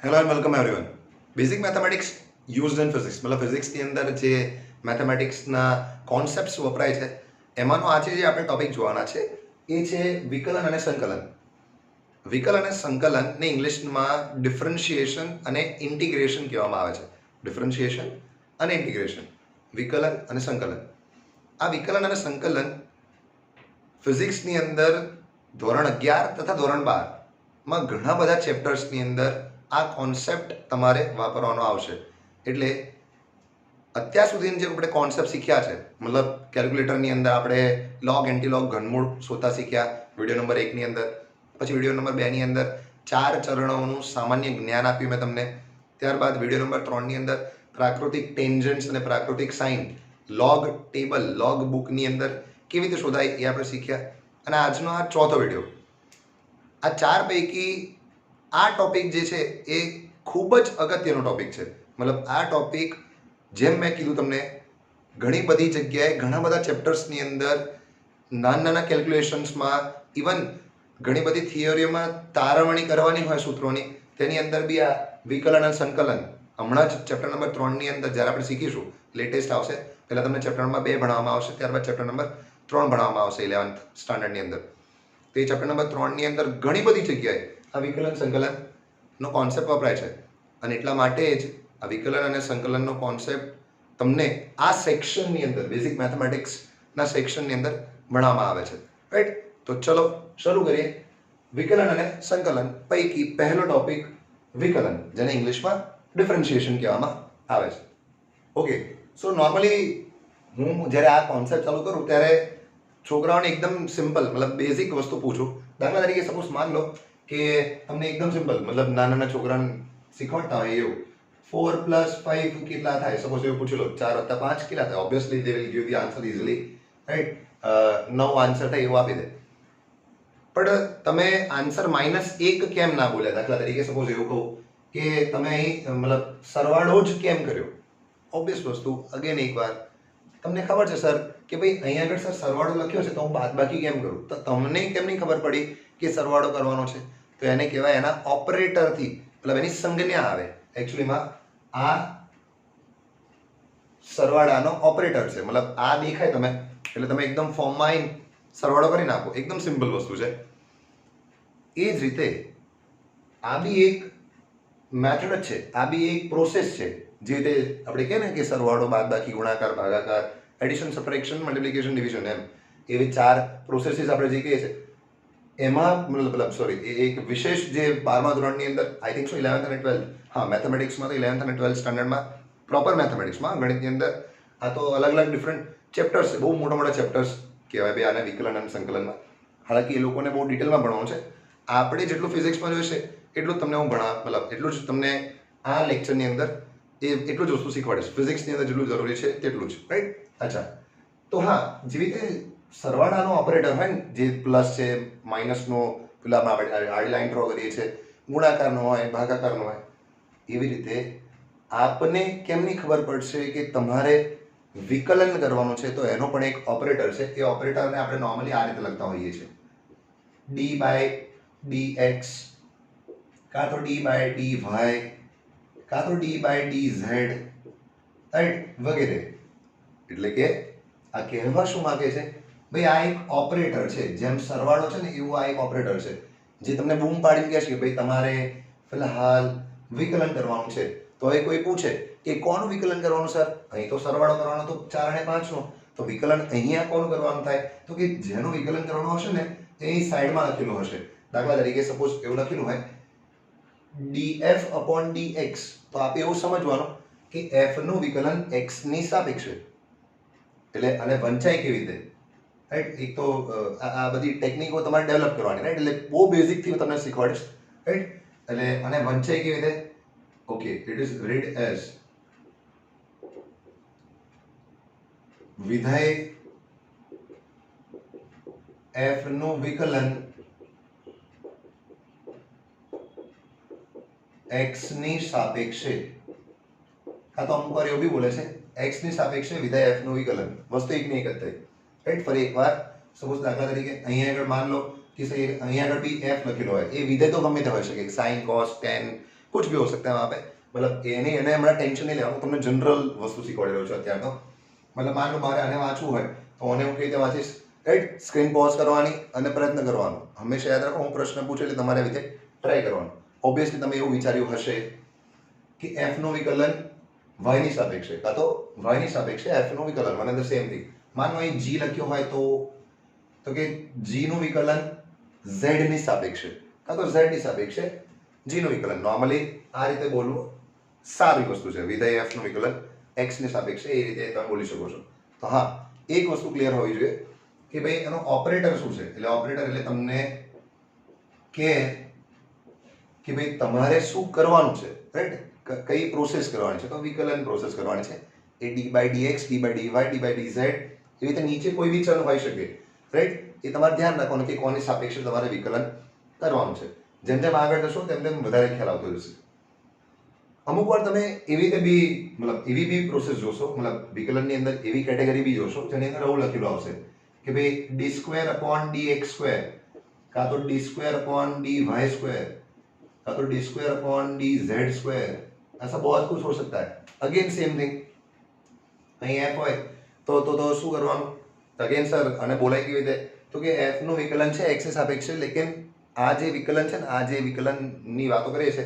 Hello and welcome everyone. Basic mathematics used in physics મતલબ ફિઝિક્સની અંદર જે મેથેમેટિક્સના કોન્સેપ્ટ્સ વપરાય છે એમાંનો આજે જે આપણે ટોપિક જોવાના છે એ છે વિકલન અને સંકલન. વિકલન અને સંકલનને ઇંગ્લિશમાં ડિફરન્શિએશન અને ઇન્ટિગ્રેશન કહેવામાં આવે છે. ડિફરન્શિએશન અને ઇન્ટિગ્રેશન, વિકલન અને સંકલન. આ વિકલન અને સંકલન ફિઝિક્સની અંદર ધોરણ 11 તથા ધોરણ 12માં ઘણા બધા ચેપ્ટર્સની અંદર આ કોન્સેપ્ટ તમારે વાપરવાનો આવશે. એટલે અત્યાર સુધીની જે આપણે કોન્સેપ્ટ શીખ્યા છે, મતલબ કેલ્ક્યુલેટરની અંદર આપણે લોગ એન્ટીલોગ ઘનમૂળ શોધતા શીખ્યા વિડીયો નંબર 1ની અંદર. પછી વિડીયો નંબર 2ની અંદર 4 ચરણોનું સામાન્ય જ્ઞાન આપ્યું મેં તમને. ત્યારબાદ વિડીયો નંબર 3ની અંદર પ્રાકૃતિક ટેન્જન્ટ્સ અને પ્રાકૃતિક સાઇન લોગ ટેબલ લોગ બુકની અંદર કેવી રીતે શોધાય એ આપણે શીખ્યા. અને આજનો આ ચોથો વિડીયો. આ ચાર પૈકી આ ટોપિક જે છે એ ખૂબ જ અગત્યનો ટોપિક છે. મતલબ આ ટોપિક જેમ મેં કીધું તમને, ઘણી બધી જગ્યાએ ઘણા બધા ચેપ્ટર્સની અંદર નાના નાના કેલ્ક્યુલેશન્સમાં, ઇવન ઘણી બધી થિયરીઓમાં તારવણી કરવાની હોય સૂત્રોની, તેની અંદર બી આ વિકલન અને સંકલન હમણાં જ ચેપ્ટર નંબર 3ની અંદર જ્યારે આપણે શીખીશું, લેટેસ્ટ આવશે. પહેલાં તમને ચેપ્ટર નંબર 2 ભણાવવામાં આવશે, ત્યારબાદ ચેપ્ટર નંબર 3 ભણાવવામાં આવશે 11th સ્ટાન્ડર્ડની અંદર. તો એ ચેપ્ટર નંબર 3ની અંદર ઘણી બધી જગ્યાએ આ વિકલન સંકલનનો કોન્સેપ્ટ વપરાય છે. અને એટલા માટે જ આ વિકલન અને સંકલનનો કોન્સેપ્ટ તમને આ સેક્શનની અંદર, બેઝિક મેથેમેટિક્સના સેક્શનની અંદર ભણાવવામાં આવે છે. રાઈટ? તો ચલો શરૂ કરીએ. વિકલન અને સંકલન પૈકી પહેલો ટોપિક વિકલન, જેને ઇંગ્લિશમાં ડિફરન્શિએશન કહેવામાં આવે છે. ઓકે, સો નોર્મલી હું જ્યારે આ કોન્સેપ્ટ ચાલુ કરું ત્યારે છોકરાઓને એકદમ સિમ્પલ, મતલબ બેઝિક વસ્તુ પૂછું. દાખલા તરીકે સપોઝ માન લો કે તમને એકદમ સિમ્પલ, મતલબ નાના નાના છોકરાને શીખવાડતા હોય એવું 4 + 5 કેટલા થાય, સપોઝ એવું પૂછી લો 4 + 5 કેટલા થાય. Obviously they will give the answer easily, right? 9 answer થાય એવું આપી દે. પણ તમે આન્સર -1 કેમ ના બોલ્યા? દાખલા તરીકે સપોઝ એવું કહું કે તમે અહીં મતલબ સરવાળો જ કેમ કર્યો? ઓબ્વિયસ વસ્તુ, અગેન એકવાર તમને ખબર છે સર કે ભાઈ અહીંયા આગળ સર સરવાળો લખ્યો છે તો હું બાદબાકી કેમ કરું? તો તમને કેમ નહીં ખબર પડી કે સરવાળો કરવાનો છે? તો એને કહેવાય એના ઓપરેટરથી, મતલબ એની સંજ્ઞા આવે. એકચ્યુઅલીમાં આ સરવાળાનો ઓપરેટર છે. મતલબ આ દેખાય તમે એટલે તમે એકદમ ફોર્મમાં આવીને સરવાળો કરી નાખો. એકદમ સિમ્પલ વસ્તુ છે. એ જ રીતે આ બી એક મેથડ જ છે, આ બી એક પ્રોસેસ છે. જે રીતે આપણે કહે ને કે સરવાળો, બાદબાકી, ગુણાકાર, ભાગાકાર, એડિશન, સબટ્રેક્શન, મલ્ટિપ્લિકેશન, ડિવિઝન, એમ એવી 4 પ્રોસેસીસ આપણે જે કહીએ છીએ એમાં મતલબ સોરી, એ એક વિશેષ જે 12મા ધોરણની અંદર આઈ થિંક સો 11th અને 12th, હા મેથેમેટિક્સમાં તો 11th અને 12th સ્ટાન્ડર્ડમાં, પ્રોપર મેથેમેટિક્સમાં, ગણિતની અંદર આ તો અલગ અલગ ડિફરન્ટ ચેપ્ટર્સ છે. બહુ મોટા મોટા ચેપ્ટર્સ કહેવાય ભાઈ આને વિકલન અને સંકલનમાં. હાલાકી એ લોકોને બહુ ડિટેલમાં ભણવાનું છે. આપણે જેટલું ફિઝિક્સમાં જોઈશે એટલું જ તમને હું મતલબ એટલું જ તમને આ લેક્ચરની અંદર એટલું જ વસ્તુ શીખવાડીશ. ફિઝિક્સની અંદર જેટલું જરૂરી છે તેટલું જ, રાઈટ? અચ્છા, તો હા, જેવી રીતે સરવાળાનો ઓપરેટર હોય ને, જે પ્લસ છે, માઇનસનો, પેલામાં આપણે આડી લાઈન ડ્રો કરીએ છીએ, ગુણાકારનો હોય, ભાગાકારનો હોય, એવી રીતે આપને કેમની ખબર પડશે કે તમારે વિકલન કરવાનું છે? તો એનો પણ એક ઓપરેટર છે. એ ઓપરેટરને આપણે નોર્મલી આ રીતે લખતા હોઈએ છીએ, d/dx, કાં તો d/dy, કાં તો d/dz, રાઈટ? વગેરે. એટલે કે આ કહેવા શું માંગે છે? ભાઈ આ એક ઓપરેટર છે. જેમ સરવાળો છે ને એવું આ એક ઓપરેટર છે જે તમને બૂમ પાડીને કહે છે કે ભાઈ તમારે ફિલહાલ વિકલન કરવાનું છે. તો એ કોઈ પૂછે કે કોનું વિકલન કરવાનું સર? અહીં તો સરવાળો કરવાનો તો 4 અને 5 નો, તો વિકલન અહીંયા કોનું કરવાનું થાય? તો કે જેનું વિકલન કરવાનું હશે ને એ સાઈડમાં લખેલું હશે. દાખલા તરીકે સપોઝ એવું લખેલું હોય df/dx, તો આપણે એવું સમજવાનું કે f નું વિકલન x ની સાપેક્ષે. એટલે આને વંચાય કેવી રીતે, રાઈટ? એક તો આ બધી ટેકનિકો તમારે ડેવલપ કરવાની, રાઈટ? એટલે બહુ બેઝિક થી તમને શીખવાડીશ, રાઈટ? એટલે આને વંચાય કેવી રીતે? Okay, it is read as વિધેય f નું વિકલન x ની સાપેક્ષે, કાં તો અમુક વાર એવું બી બોલે છે x ની સાપેક્ષે વિધેય f નું વિકલન. વસ્તુ એક ની એક જ થઈ, રાઈટ? ફરી એકવાર સપોઝ દાખલા તરીકે અહીંયા આગળ માન લો કે અહીંયા આગળ બી f લખેલો હોય, એ વિધેય તો ગમે તે હોઈ શકે, sin, cos, tan, कुछ भी हो सकता है वहाँ पे, मतलब એને હમણાં ટેન્શન નહીં લેવાનું, તમને જનરલ વસ્તુ શીખવાડી રહ્યો છું અત્યારે તો. મતલબ માન લો મારે આને વાંચવું હોય તો આને હું કઈ રીતે વાંચીશ, રાઈટ? સ્ક્રીન પોઝ કરવાની અને પ્રયત્ન કરવાનો. હંમેશા યાદ રાખો, હું પ્રશ્ન પૂછું એટલે તમારે આવી રીતે ટ્રાય કરવાનું. ઓબ્વિયસલી તમે એવું વિચાર્યું હશે કે એફ નું વિકલન y ની સાપેક્ષે કાં તો y ની સાપેક્ષે f નું વિકલન, one and the same thing. માનો અહીં g લખ્યો હોય તો કે g નું વિકલન z ની સાપેક્ષે કાં તો z ની સાપેક્ષે g નું વિકલન. નોર્મલી આ રીતે બોલવું સારી વસ્તુ છે. વિધેય f નું વિકલન x ની સાપેક્ષે એ રીતે તમે બોલી શકો છો. તો હા, એક વસ્તુ ક્લિયર હોવી જોઈએ કે ભાઈ એનો ઓપરેટર શું છે. એટલે ઓપરેટર એટલે તમને કે ભાઈ તમારે શું કરવાનું છે, રાઈટ? કઈ પ્રોસેસ કરવાની છે, તો વિકલન પ્રોસેસ કરવાની છે. એ d/dx, d/dy, d/dz એવી રીતે નીચે કોઈ બી ચલ હોઈ શકે, રાઈટ? એ તમારે ધ્યાન રાખવાનું કે કોની સાપેક્ષે તમારે વિકલન કરવાનું છે. જેમ જેમ આગળ જશો તેમ તેમ વધારે ખ્યાલ આવતો જશે. અમુક વાર તમે એવી રીતે બી મતલબ એવી બી પ્રોસેસ જોશો, મતલબ વિકલનની અંદર એવી કેટેગરી બી જોશો જેની અંદર આવું લખેલું આવશે કે ભાઈ d2/dx2 કાં તો d2/dy2 कां तो d2/dz2, ऐसा बहुत कुछ हो सकता है. अगेन सेम थिंग, અહીં f હોય તો શું કરવાનું? અગેન સર અને બોલાય કેવી રીતે? તો કે f નું વિકલન છે x ની સાપેક્ષે, લેકિન આ જે વિકલન છે ને, આ જે વિકલનની વાતો કરીએ છે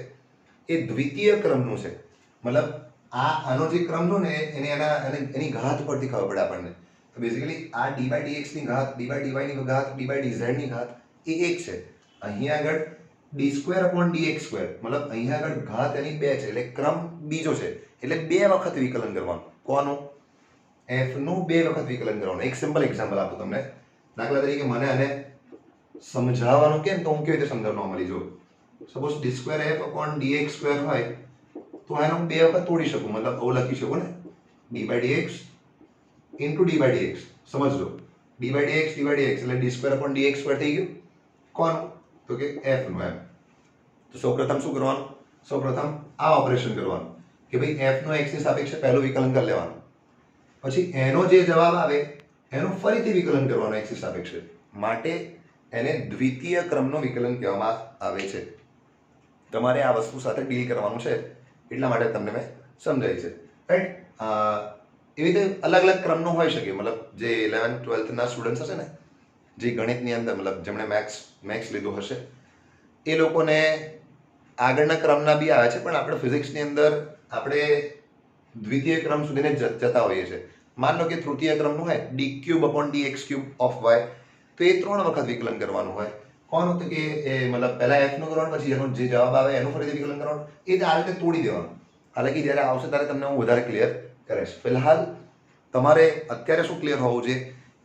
એ દ્વિતીય ક્રમનું છે. મતલબ આનો જે ક્રમ છે ને એની ઘાત પરથી ખબર પડે આપણને. તો બેઝિકલી આ d/dx ની ઘાત, d/dy ની ઘાત, d/dz ની ઘાત એ એક છે. અહીંયા આગળ d2/dx2 મતલબ અહીંયા આગળ ઘાત એની 2 છે, એટલે ક્રમ બીજો છે. એટલે 2 વખત વિકલન કરવાનું. કોનું? f નું 2 વખત વિકલન કરવાનું. એક સિમ્પલ એક્ઝામ્પલ આપું તમને. દાખલા તરીકે મને આને સમજાવવાનું કેમ, તો હું કેવી રીતે સમજાવું નોર્મલી જો. સપોઝ d2f/dx2 હોય તો આને હું 2 વખત તોડી શકું, મતલબ આવું લખી શકું ને, d/dx into d/dx. સમજજો, d/dx એટલે d2/dx2 થઈ ગયું. કોનું? તો કે f નું. એમ તો સૌપ્રથમ શું કરવાનું? સૌપ્રથમ આ ઓપરેશન કરવાનું કે ભાઈ f નો x ની સાપેક્ષે પહેલું વિકલન કરી લેવાનું. પછી એનો જે જવાબ આવે એનું ફરીથી વિકલન કરવાનું x ની સાપેક્ષે. માટે એને દ્વિતીય ક્રમનું વિકલન કહેવામાં આવે છે. તમારે આ વસ્તુ સાથે ડીલ કરવાનું છે એટલા માટે તમને મેં સમજાવી છે, રાઈટ? એવી રીતે અલગ અલગ ક્રમનું હોઈ શકે. મતલબ જે 11th 12th ના સ્ટુડન્ટ્સ હશે ને, જે ગણિતની અંદર મતલબ જેમણે મેથ્સ લીધું હશે એ લોકોને આગળના ક્રમના બી આવે છે, પણ આપણે ફિઝિક્સની અંદર આપણે દ્વિતીય ક્રમ સુધીને જતા હોઈએ છીએ. માન લો કે તૃતીય ક્રમનું હોય d3/dx3 ઓફ y, તો એ 3 વખત વિકલન કરવાનું હોય. કોનું? તો કે એ મતલબ પહેલા f નું કરવાનું, પછી એનો જે જવાબ આવે એનું ફરીથી વિકલન કરવાનું. એ આ રીતે તોડી દેવાનું. હાલાકી જ્યારે આવશે ત્યારે તમને હું વધારે ક્લિયર કરીશ. ફિલહાલ તમારે અત્યારે શું ક્લિયર હોવું જોઈએ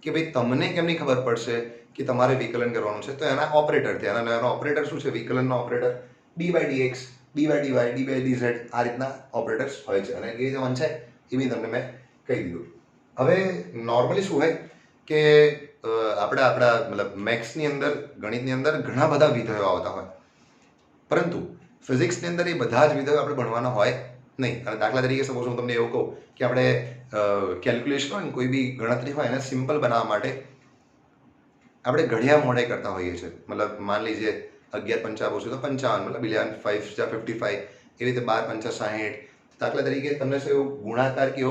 કે ભાઈ તમને કેમની ખબર પડશે કે તમારે વિકલન કરવાનું છે? તો એના ઓપરેટર છે. એના ઓપરેટર શું છે? વિકલનનો ઓપરેટર d/dx, d/dy, d/dz આ રીતના ઓપરેટર્સ હોય છે. અને એ રીતે વંચાય એ બી તમને મેં કહી દીધું. હવે નોર્મલી શું હોય કે આપણા મતલબ મેથ્સની અંદર, ગણિતની અંદર ઘણા બધા વિધેયો આવતા હોય, પરંતુ ફિઝિક્સની અંદર એ બધા જ વિધેયો આપણે ભણવાના હોય નહીં. અને દાખલા તરીકે સપોઝ હું તમને એવું કહું કે આપણે કેલ્ક્યુલેશન હોય ને, કોઈ બી ગણતરી હોય એને સિમ્પલ બનાવવા માટે આપણે ઘડિયા મોઢે કરતા હોઈએ છીએ. મતલબ માન લીજીએ 11 પંચા પૂછે તો 55, મતલબ 11 5 55, એવી રીતે 12 પંચા 60. દાખલા તરીકે તમને શું એવું ગુણાકાર કે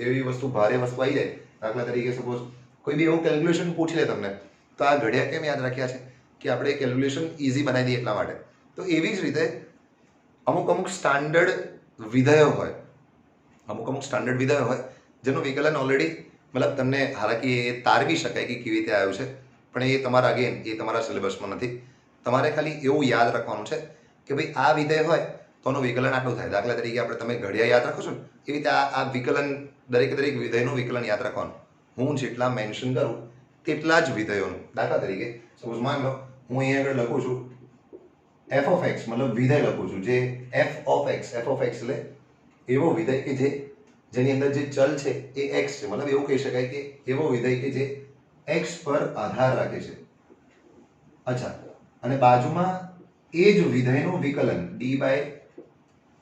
એવી વસ્તુ, ભારે વસ્તુ આવી જાય, દાખલા તરીકે સપોઝ કોઈ બી એવું કેલ્ક્યુલેશન પૂછી લે તમને, તો આ ઘડિયા કેમ યાદ રાખ્યા છે? કે આપણે કેલ્ક્યુલેશન ઇઝી બનાવી દઈએ એટલા માટે. તો એવી જ રીતે અમુક સ્ટાન્ડર્ડ વિધેયો હોય, અમુક સ્ટાન્ડર્ડ વિધેયો હોય જેનું વિકલન ઓલરેડી મતલબ તમને હાલાકી એ તારવી શકાય કે કેવી રીતે આવ્યું છે, પણ એ તમારા અગેન એ તમારા સિલેબસમાં નથી. તમારે ખાલી એવું યાદ રાખવાનું છે કે ભાઈ આ વિધેય હોય તો એનું વિકલન આટલું થાય. દાખલા તરીકે આપણે તમે ઘડિયા યાદ રાખો છો ને, એવી રીતે આ વિકલન દરેક વિધેયનું વિકલન યાદ રાખવાનું. હું જેટલા મેન્શન કરું તેટલા જ વિધેયોનું. દાખલા તરીકે સપોઝ માન લો હું અહીંયા આગળ લખું છું f of x, મતલબ વિધેય લખું છું જે f of x એટલે એવો વિધેય કે જેની અંદર જે ચલ છે એ x છે. મતલબ એવું કહી શકાય કે એવો વિધેય કે જે x પર આધાર રાખે છે. અચ્છા, અને બાજુમાં એ જ વિધેયનું વિકલન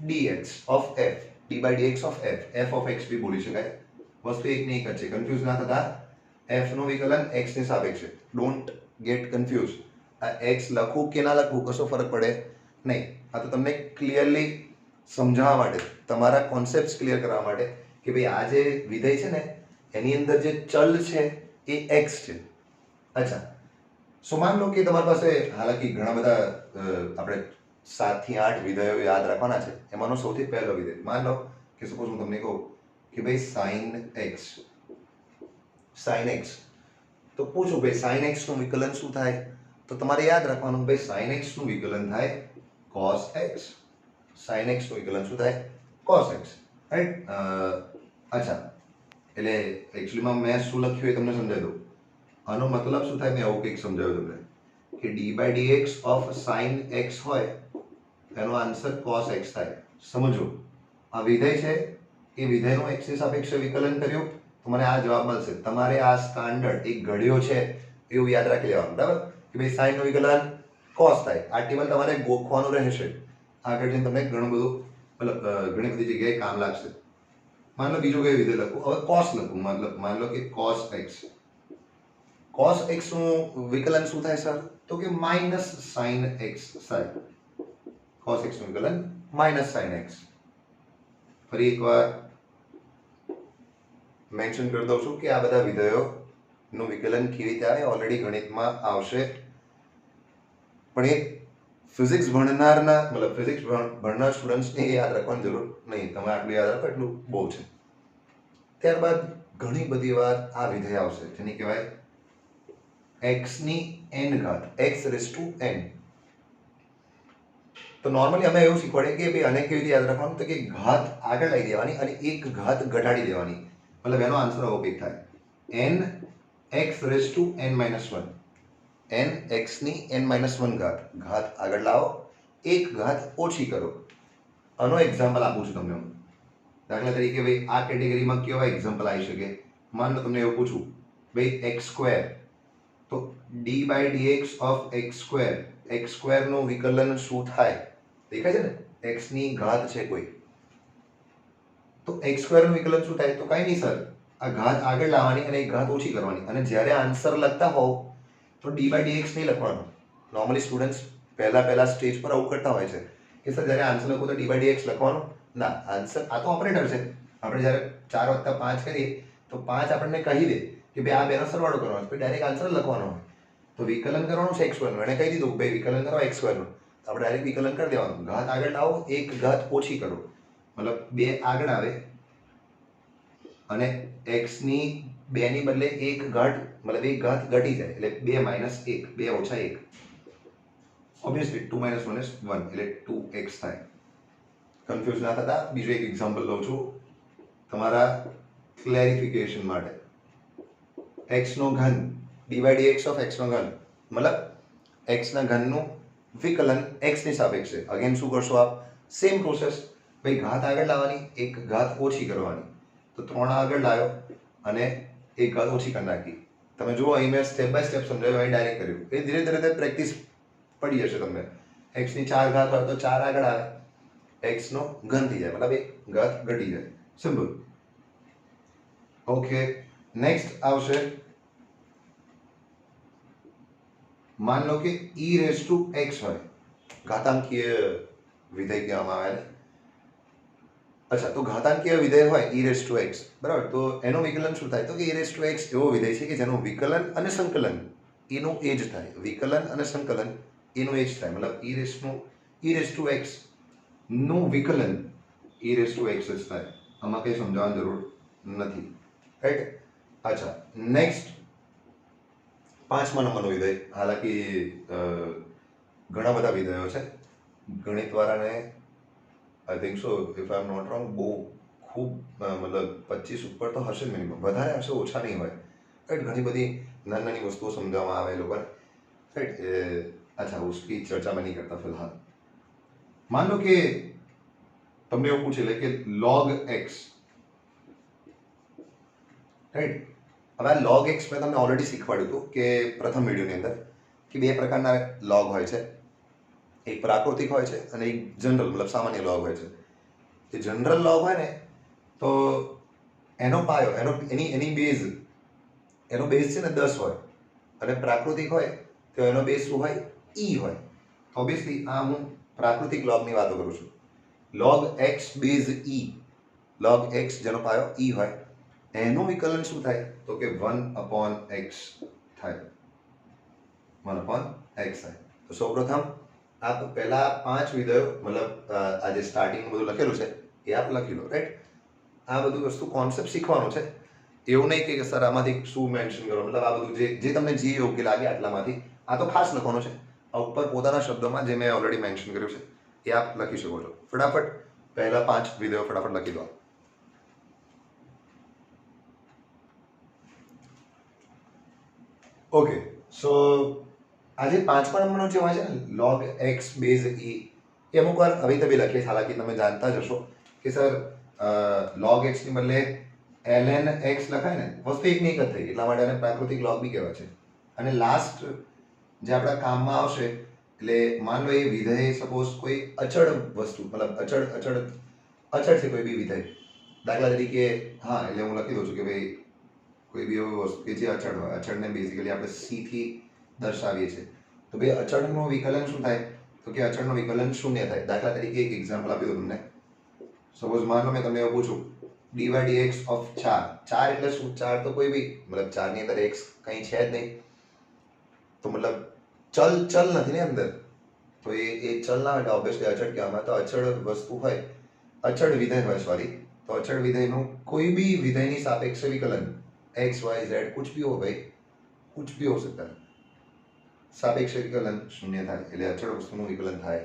d/dx of f, d/dx of f, f of x બી બોલી શકાય. વસ્તુ એક ને એક જ છે, કન્ફ્યુઝ ના થતા. f નું વિકલન x ની સાપેક્ષે. Don't get confuse. આ x લખવું કે ના લખવું કશો ફરક પડે નહીં. આ તો તમને ક્લિયરલી સમજાવવા માટે, તમારા કોન્સેપ્ટ ક્લિયર કરવા માટે કે ભાઈ આ જે વિધેય છે ને એની અંદર જે ચલ છે એ x છે. અચ્છા, સો માન લો કે તમારી પાસે હાલાકી ઘણા બધા આપણે 7 થી 8 વિધેયો યાદ રાખવાના છે. એમાંનો સૌથી પહેલો વિધેય માન લો કે સપોઝ હું તમને કહું કે ભાઈ sin x, તો પૂછું ભાઈ sin x નું વિકલન શું થાય, તો તમારે યાદ રાખવાનું ભાઈ sin x નું વિકલન થાય cos x. sin x નું વિકલન શું થાય? cos x, right. અચ્છા, એટલે એકચ્યુઅલીમાં મેં શું લખ્યું એ તમને સમજાવી દઉં. આનો મતલબ શું થાય મેં એવું કંઈક સમજાવ્યું તમને કે d/dx ઓફ sin x હોય એનો આન્સર cos x થાય. સમજો, આ વિધેય છે, એ વિધેયનું x ની સાપેક્ષે વિકલન કર્યું તો મને આ જવાબ મળશે. તમારે આ સ્ટાન્ડર્ડ એક ઘડ્યો છે એવું યાદ રાખી લેવાનું, બરાબર, કે ભાઈ sin નું વિકલન cos થાય. આ ટેબલ તમારે ગોખવાનું રહેશે. આગળ જઈને તમને ઘણું બધું મતલબ ઘણી બધી જગ્યાએ કામ લાગશે. માન લો બીજું કઈ વિધેય લખું, હવે cos લખું, મતલબ માન લો કે cos x. cos x નું વિકલન શું થાય સર? તો કે માઇનસ sin x થાય. cos x નું વિકલન માઇનસ sin x. ફરી એકવાર મેન્શન કરી દઉં છું કે આ બધા વિધેયો નું વિકલન કેવી રીતે આવે ઓલરેડી ગણિતમાં આવશે, પણ એ ફિઝિક્સ ભણનારના મતલબ ફિઝિક્સ ભણનાર સ્ટુડન્ટ્સને યાદ રાખવાની જરૂર નહીં. તમે આટલું યાદ રાખો એટલું બહુ છે. ત્યારબાદ ઘણી બધી વાર આ વિધેય આવશે જેની કહેવાય x ની n ઘાત, x રેઝ ટુ n. તો નોર્મલી અમે એવું શીખવાડીએ કે ભાઈ આને કેવી રીતે યાદ રાખવાનું, તો કે ઘાત આગળ લઈ દેવાની અને એક ઘાત ઘટાડી દેવાની. મતલબ એનો આન્સર આવો કંઈક થાય n x raise to n minus 1. n x ની n માઇનસ 1 ઘાત, ઘાત આગળ લાવો, એક ઘાત ઓછી કરો. આનો એક્ઝામ્પલ આપું છું તમને હું. દાખલા તરીકે ભાઈ આ કેટેગરીમાં કેવા એક્ઝામ્પલ આવી શકે? માન લો તમને એવું પૂછું ભાઈ x સ્ક્વેર, તો d/dx of x square, x square નું વિકલન શું થાય? દેખાય છે ને, x ની ઘાત છે કોઈ, તો x સ્ક્વેર નું વિકલન શું થાય? તો કઈ નહીં સર, આ ઘાત આગળ લાવવાની અને એક ઘાત ઓછી કરવાની. અને જ્યારે આન્સર લખતા હોવ તો d/dx નહીં લખવાનું. નોર્મલી સ્ટુડન્ટ્સ પહેલા સ્ટેજ પર આવું કરતા હોય છે કે સર જ્યારે આન્સર લખો તો d/dx લખવાનું ના. આન્સર આ તો ઓપરેટર છે. આપણે જ્યારે 4 + 5 કરીએ તો 5 આપણને કહી દે કે ભાઈ આ બેનો સરવાળો કરવાનો છે, ડાયરેક્ટ આન્સર લખવાનો હોય. તો વિકલન કરવાનું છે x સ્ક્વેર નું, એને કહી દીધું ભાઈ વિકલન કરો x સ્ક્વેર નું, તો આપણે ડાયરેક્ટ વિકલન કરી દેવાનું. ઘાત આગળ લાવો, એક ઘાત ઓછી કરો, મતલબ 2 આગળ આવે અને x ની 2 ની બદલે એક ઘાત, મતલબ એક ઘાત ઘટી જાય એટલે 2 - 1, 2 - 1. ઓબ્વિયસલી 2 - 1 is 1 એટલે 2x થાય. કન્ફ્યુઝ ના થતા બીજું એક એક્ઝામ્પલ લઉં છું તમારા ક્લેરિફિકેશન માટે. x નો ઘન, d/dx ઓફ x નો ઘન, મતલબ x ના ઘનનું વિકલન x ની સાપેક્ષે. અગેન શું કરશો આપ? Same process. ભાઈ ઘાત આગળ લાવવાની, એક ઘાત ઓછી કરવાની. તો 3 આગળ લાવ્યો અને એક ઘાત ઓછી કરી નાખી. તમે જુઓ અહીં મેં સ્ટેપ બાય સ્ટેપ સમજાવ્યું, અહીં ડાયરેક્ટ કર્યું. એ ધીરે ધીરે પ્રેક્ટિસ પડી જશે તમને. x ની 4 ઘાત હોય તો 4 આગળ આવે, x નો ઘન થઈ જાય, મતલબ એક ઘાત ઘટી જાય. સિમ્પલ. ઓકે, નેક્સ્ટ આવશે, માન લો કે e રેઝ ટુ x હોય, ઘાતાંકીય વિધેય કહેવામાં આવે ને. અચ્છા, તો ઘાતાંકીય વિધેય હોય e રેઝ ટુ x, બરાબર, તો એનું વિકલન શું થાય? તો કે e રેઝ ટુ x એવો વિધેય છે કે જેનું વિકલન અને સંકલન એનું એ જ થાય. વિકલન અને સંકલન એનું એ જ થાય. મતલબ e રેઝ ટુ x નું વિકલન e રેઝ ટુ x જ થાય. આમાં કંઈ સમજાવવાની જરૂર નથી, રાઈટ. અચ્છા, નેક્સ્ટ 5મા નંબરનો વિધેય. હાલાકી ઘણા બધા વિધેયો છે. ગણિતવાળાને I think so, if I am not wrong, બહુ ખૂબ મતલબ 25 ઉપર તો હશે મિનિમમ, વધારે હશે, ઓછા નહીં હોય, રાઈટ. ઘણી બધી નાની નાની વસ્તુઓ સમજાવવામાં આવે એ લોકોને, રાઈટ. અચ્છા, उसकी ચર્ચા મેં નહીં કરતા ફિલહાલ. માન લો કે તમને એવું પૂછે લે કે log x, રાઈટ. હવે આ log x મેં તમને ઓલરેડી શીખવાડ્યું હતું કે પ્રથમ વિડીયોની અંદર કે 2 પ્રકારના log હોય છે. એક પ્રાકૃતિક હોય છે અને એક જનરલ, મતલબ સામાન્ય log હોય છે. જે જનરલ log હોય ને તો એનો પાયો, એની બેઝ, એનો બેઝ છે ને 10 હોય, અને પ્રાકૃતિક હોય તો એનો બેઝ શું હોય? e હોય. ઓબ્વિયસલી આ હું પ્રાકૃતિક લોગની વાતો કરું છું. log x base e, log x જેનો પાયો e હોય એનું વિકલન શું થાય? તો કે 1/x થાય. 1/x થાય. તો સૌપ્રથમ આપ પહેલા 5 વિધેયો મતલબ આ જે સ્ટાર્ટિંગ બધું લખેલું છે એ આપ લખી લો, રાઈટ? આ બધું વસ્તુ કોન્સેપ્ટ શીખવાનું છે. એવું નહીં કે સર આમાંથી શું મેન્શન કરો, મતલબ આ બધું જે તમને જે યોગ્ય લાગે આટલામાંથી આ તો ખાસ લખવાનું છે. આ ઉપર પોતાના શબ્દોમાં જે મેં ઓલરેડી મેન્શન કર્યું છે એ આપ લખી શકો છો. ફટાફટ પહેલા 5 વિધેયો ફટાફટ લખી દો. ઓકે, સો આજે 5મા નંબરનો જે હોય છે ને log x બેઝ e, એ અમુક વાર હવે તબી લખીએ, હાલાકી તમે જાણતા જ હશો કે સર log x ની બદલે ln x લખાય ને, વસ્તુ એક ને એક જ થઈ, એટલા માટે આને પ્રાકૃતિક log બી કહેવાય છે. અને લાસ્ટ જે આપણા કામમાં આવશે એટલે માન લો એ વિધેય સપોઝ કોઈ અચળ વસ્તુ મતલબ અચળ છે કોઈ બી વિધેય, દાખલા તરીકે હા એટલે હું લખી દઉં છું કે ભાઈ કોઈ બી એવી વસ્તુ કે જે અચળ હોય, અચળને બેઝિકલી આપણે c થી દર્શાવીએ છીએ. તો ભાઈ અચળનું વિકલન શું થાય? તો કે અચળનું વિકલન શૂન્ય થાય. દાખલા તરીકે એક એક્ઝામ્પલ આપી દઉં તમને. સપોઝ માન લો મેં તમને એવું પૂછું dy/dx ઓફ 4 એટલે શું? 4 તો કોઈ બી મતલબ 4 ની અંદર x કંઈ છે જ નહીં, તો મતલબ ચલ નથી ને અંદર, તો એ ચલ ના એટલે ઓબ્વિયસલી અચળ કહેવામાં. તો અચળ વસ્તુ હોય, અચળ વિધેય હોય સોરી, તો અચળ વિધેયનું કોઈ બી વિધેયની સાપેક્ષે વિકલન x y z कुछ भी हो भाई, कुछ भी हो सकता है, સાપેક્ષ વિકલન શૂન્ય થાય, એટલે અચળ વસ્તુનું વિકલન થાય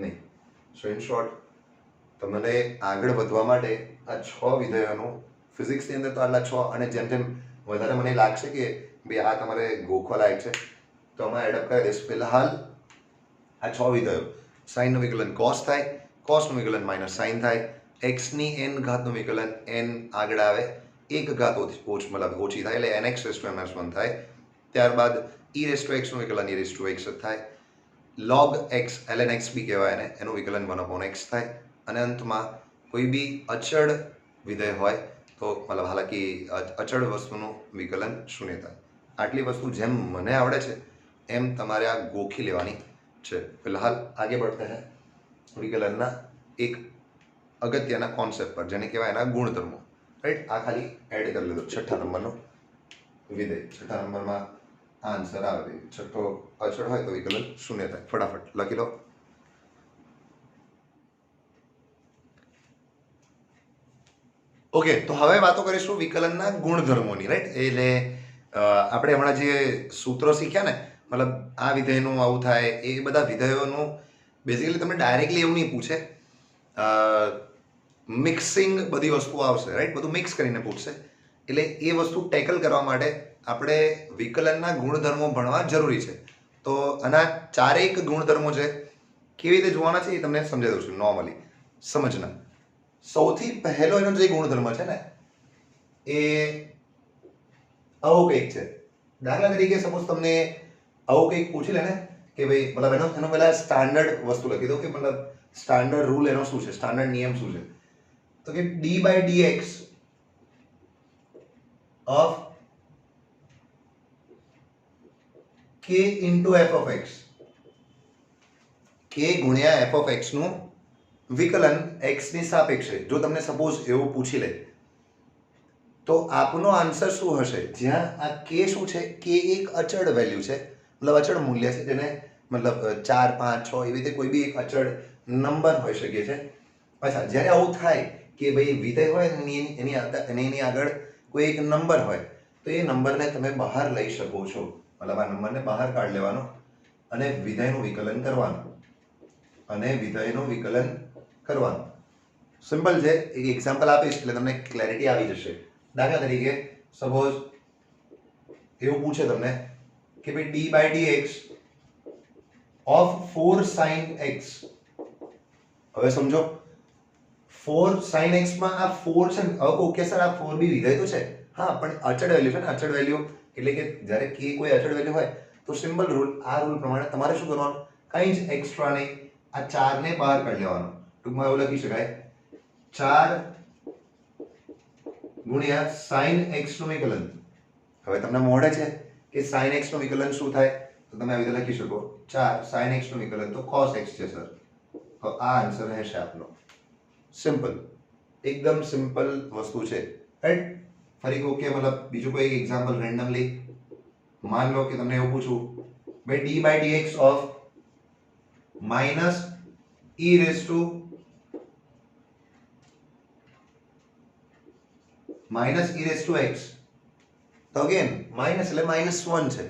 નહીં. સો ઇન શોર્ટ તમને આગળ વધવા માટે આ 6 વિધેયોનું ફિઝિક્સની અંદર તો આટલા 6, અને જેમ જેમ વધારે મને લાગશે કે ભાઈ આ તમારે ગોખવા લાયક છે તો આમાં એડઅપ કરી દઈશ. ફિલહાલ આ 6 વિધેયો, સાઇનનું વિકલન કોસ થાય, કોસનું વિકલન માઇનસ સાઇન થાય, એક્સની n ઘાતનું વિકલન n આગળ આવે એક ઘાત મતલબ ઓછી થાય એટલે nx⁻1 થાય. ત્યારબાદ e⁻x નું વિકલન e⁻x જ થાય. log x ln x બી કહેવાય ને, એનું વિકલન 1/x થાય. અને અંતમાં કોઈ બી અચળ વિધેય હોય તો મતલબ હાલાકી અચળ વસ્તુનું વિકલન શૂન્ય થાય. આટલી વસ્તુ જેમ મને આવડે છે એમ તમારે આ ગોખી લેવાની છે. ફિલહાલ આગે બઢતે હૈ વિકલનના એક અગત્યના કોન્સેપ્ટ પર, જેને કહેવાય એના ગુણધર્મો, રાઈટ? આ ખાલી એડ કરી લીધો 6 નંબરનો વિધેય. 6 નંબરમાં આન્સર આવે, છઠ્ઠો અચળ હોય તો વિકલન શૂન્ય થાય. ફટાફટ લખી લો. ઓકે, તો હવે વાતો કરીશું વિકલનના ગુણધર્મોની, રાઈટ? એટલે આપણે હમણાં જે સૂત્રો શીખ્યા ને, મતલબ આ વિધેયનું આવું થાય, એ બધા વિધેયોનું બેઝિકલી તમને ડાયરેક્ટલી એવું નહીં પૂછે, મિક્સિંગ બધી વસ્તુઓ આવશે, રાઈટ? બધું મિક્સ કરીને પૂછશે. એટલે એ વસ્તુ ટેકલ કરવા માટે આપણે વિકલનના ગુણધર્મો ભણવા જરૂરી છે. તો આના ચારેક ગુણધર્મો છે, કેવી રીતે જોવાના છે એ તમને સમજાવી દઉં છું નોર્મલી સમજના. સૌથી પહેલો એનો જે ગુણધર્મ છે ને એ આવો કંઈક છે. દાખલા તરીકે સપોઝ તમને આવું કંઈક પૂછી લે ને કે ભાઈ મતલબ એનો પહેલા સ્ટાન્ડર્ડ વસ્તુ લખી દો કે મતલબ સ્ટાન્ડર્ડ રૂલ એનો શું છે, સ્ટાન્ડર્ડ નિયમ શું છે? તો કે d/dx of k into f of x, k ગુણ્યા f of x નું વિકલન x ની સાપેક્ષે જો તમને સપોઝ એવું પૂછી લે તો આપનો આન્સર શું હશે? જ્યાં આ k શું છે? k એક અચળ વેલ્યુ છે, મતલબ અચળ મૂલ્ય છે, જેને મતલબ 4 5 6 એવી રીતે કોઈ બી એક અચળ નંબર હોઈ શકે છે. અચ્છા, જ્યારે આવું થાય કે ભાઈ વિધેય હોય એની આગળ કોઈ એક નંબર હોય તો એ નંબરને તમે બહાર લઈ શકો છો, મતલબ આ નંબરને બહાર કાઢી લેવાનો અને વિધેયનું વિકલન કરવાનું. સિમ્પલ છે. એક એક્ઝામ્પલ આપીશ એટલે તમને ક્લેરિટી આવી જશે. દાખલા તરીકે સપોઝ એવું પૂછે તમને કે ભાઈ d/dx ઓફ 4 sin x. હવે સમજો 4 sin x માં આ 4 છે ને, ઓકે સર આ 4 બી વિધેય તો છે, હા પણ અચળ વેલ્યુ છે ને. અચળ વેલ્યુ એટલે કે જ્યારે k કોઈ અચળ વેલ્યુ હોય તો સિમ્પલ રૂલ, આ રૂલ પ્રમાણે તમારે શું કરવાનું? કંઈ જ એક્સ્ટ્રા નહીં, આ 4 ને બહાર કાઢી લેવાનો. ટૂંકમાં એવું લખી શકાય 4 ગુણ્યા sin x નું વિકલન. હવે તમને મોઢે છે કે sin x નું વિકલન શું થાય, તો તમે આવી રીતે લખી શકો 4 sin x નું વિકલન તો cos x છે સર, તો આ આન્સર રહેશે આપનો. સિમ્પલ, એકદમ સિમ્પલ વસ્તુ છે, રાઈટ. ફરી કહું કે મતલબ બીજું કોઈ એક્ઝામ્પલ રેન્ડમલી માન લો કે તમને એવું પૂછું ભાઈ d by dx of minus e raise to x, તો અગેન માઇનસ એટલે -1 છે,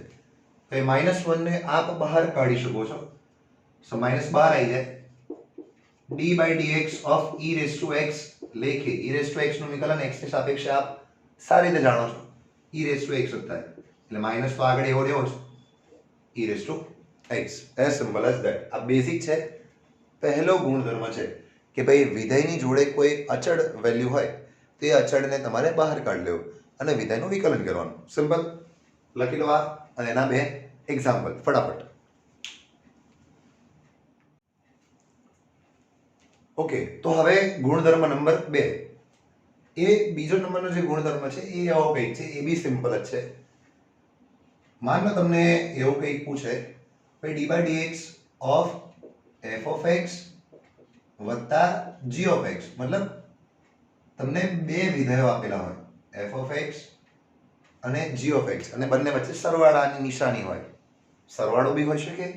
તો એ -1 ને આપ બહાર કાઢી શકો છો. સો માઇનસ બહાર આવી જાય. D by dx of e raise to x લેખે ઈ રેસ ટુ એક્સ નું વિકલન x ની સાપેક્ષે આપ સારી રીતે જાણો છો, ઈ રેસ ટુ એક્સ જ થાય, એટલે માઇનસ તો આગળ એવો જ ઈ raise to x. As simple as that. આ બેઝિક છે, પહેલો ગુણધર્મ છે કે ભાઈ વિધેયની જોડે કોઈ અચળ વેલ્યુ હોય તો એ અચળને તમારે બહાર કાઢી લેવું અને વિધેયનું વિકલન કરવાનું. સિમ્પલ. લખી લો આ અને એના બે એક્ઝામ્પલ ફટાફટ. ઓકે, તો હવે ગુણધર્મ નંબર 2. એ બીજો નંબરનો જે ગુણધર્મ છે એ આવો કંઈક છે, એ બી સિમ્પલ જ છે. માન લો તમને એવું કંઈક પૂછે ભાઈ d by dx of f of x વત્તા જી ઓફ એક્સ, મતલબ તમને બે વિધેયો આપેલા હોય એફ ઓફ એક્સ અને જી ઓફ એક્સ, અને બંને વચ્ચે સરવાળાની નિશાની હોય. સરવાળો બી હોઈ શકે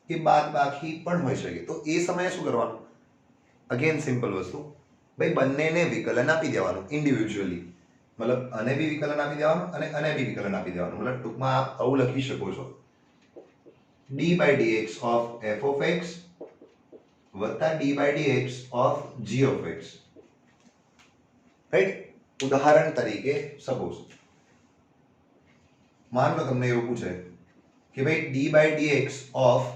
કે બાદબાકી પણ હોઈ શકે. તો એ સમયે શું કરવાનું? અગેન સિમ્પલ વસ્તુ, ભાઈ બંનેને વિકલન આપી દેવાનું ઇન્ડિવિજ્યુઅલી, મતલબ આને બી વિકલન આપી દેવાનું અને આને બી વિકલન આપી દેવાનું. મતલબ ટૂંકમાં આપ આવું લખી શકો છો d by dx of f of x વત્તા d by dx of g of x, right. ઉદાહરણ તરીકે સપોઝ માન લો તમને એવું પૂછે કે ભાઈ d by dx of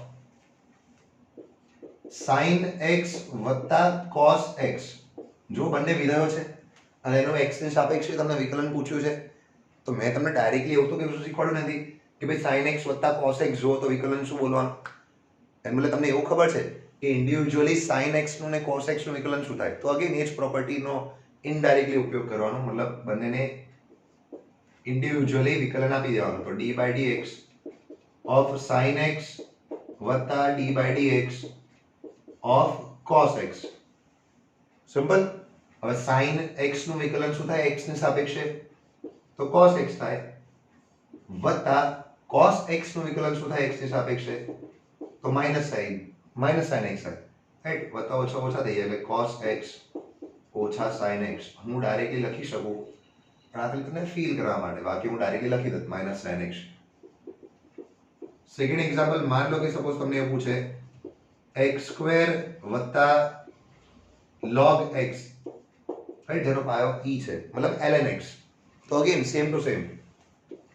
sin x વત્તા cos x, જો બંને વિધેયો છે અને એનો x ની સાપેક્ષે તમને વિકલન પૂછ્યું છે, તો મેં તમને ડાયરેક્ટલી એવું તો કશું શીખવાડ્યું નથી કે ભાઈ sin x વત્તા cos x જો તો વિકલન શું બોલવાનું. એમ એટલે તમને એવું ખબર છે કે ઇન્ડિવિજ્યુઅલી sin x નું ને cos x નું વિકલન શું થાય, તો અગેન એ જ પ્રોપર્ટીનો ઇનડાયરેક્ટલી ઉપયોગ કરવાનો, મતલબ બંનેને ઇન્ડિવિજ્યુઅલી વિકલન આપી દેવાનું. તો d by dx of sin x વત્તા d by dx of cos x. Simple. હવે sin x નું વિકલન શું થાય? x ની સાપેક્ષે, તો cos x થાય, વત્તા cos x નું વિકલન શું થાય? x ની સાપેક્ષે, તો માઇનસ sin x થાય, રાઈટ. વત્તા ઓછા ઓછા થઈ જાય એટલે cos x ઓછા sin x. હું ડાયરેક્ટલી લખી શકું પણ આ ખાલી તમને ફીલ કરવા માટે, બાકી હું ડાયરેક્ટલી લખી દઉં minus sin x. Second example માન લો કે સપોઝ તમને એવું પૂછે x સ્ક્વેર વત્તા log x, રાઈટ, જેનો પાયો e છે, મતલબ ln x. તો અગેન સેમ ટુ સેમ,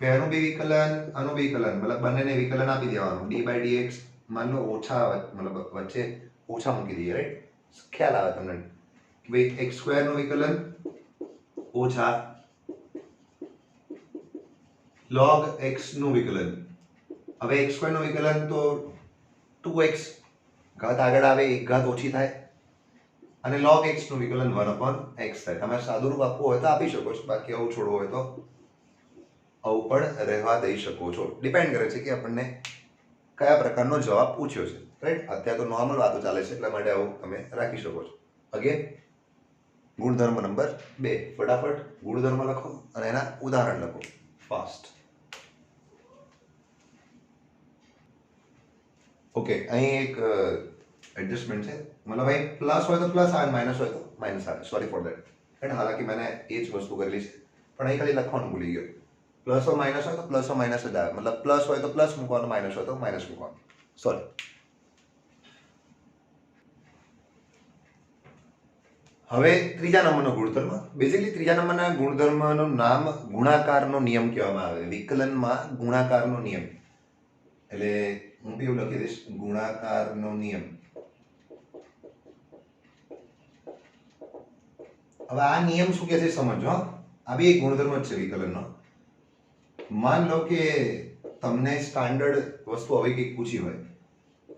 આનું બી વિકલન આનું બી વિકલન, મતલબ બંનેને વિકલન આપી દેવાનું. d બાય dx માન લો ઓછા, મતલબ વચ્ચે ઓછા મૂકી દઈએ, રાઈટ. ખ્યાલ આવે તમને કે ભાઈ x સ્ક્વેર નું વિકલન ઓછા log x નું વિકલન. હવે x સ્ક્વેર નું વિકલન તો 2x, ઘાત આગળ આવે એક ઘાત ઓછી થાય, અને log x નું વિકલન 1/x થાય. તમે સાદુરૂપ આપવું હોય તો આપી શકો છો, બાકી આવું છોડવું હોય તો આવું પણ રહેવા દઈ શકો છો. ડિપેન્ડ કરે છે કે આપણને કયા પ્રકારનો જવાબ પૂછ્યો છે, રાઈટ. અત્યારે તો નોર્મલ વાતો ચાલે છે એટલા માટે આવું તમે રાખી શકો છો. અગેન ગુણધર્મ નંબર 2, ફટાફટ ગુણધર્મ લખો અને એના ઉદાહરણ લખો ફાસ્ટ. ઓકે, અહીં એક એડજસ્ટમેન્ટ છે, મતલબ અહીં પ્લસ હોય તો પ્લસ આવે, માઇનસ હોય તો માઇનસ આવે. Sorry for that, right. હાલાકી મેં એ જ વસ્તુ કરેલી છે પણ અહીં ખાલી લખવાનું ભૂલી ગયો. પ્લસ or માઇનસ હોય તો પ્લસ or માઇનસ જ આવે, મતલબ પ્લસ હોય તો પ્લસ મૂકવાનું, માઇનસ હોય તો માઇનસ મૂકવાનું. સોરી. હવે ત્રીજા નંબરનો ગુણધર્મ. બેઝિકલી ત્રીજા નંબરના ગુણધર્મનું નામ ગુણાકારનો નિયમ કહેવામાં આવે. વિકલનમાં ગુણાકારનો નિયમ, એટલે હું બી એવું લખી દઈશ ગુણાકારનો નિયમ. હવે આ નિયમ શું કહે છે સમજો. આ બી એક ગુણધર્મ જ છે વિકલનનો. માન લો કે તમને સ્ટાન્ડર્ડ વસ્તુ હવે કંઈક પૂછી હોય,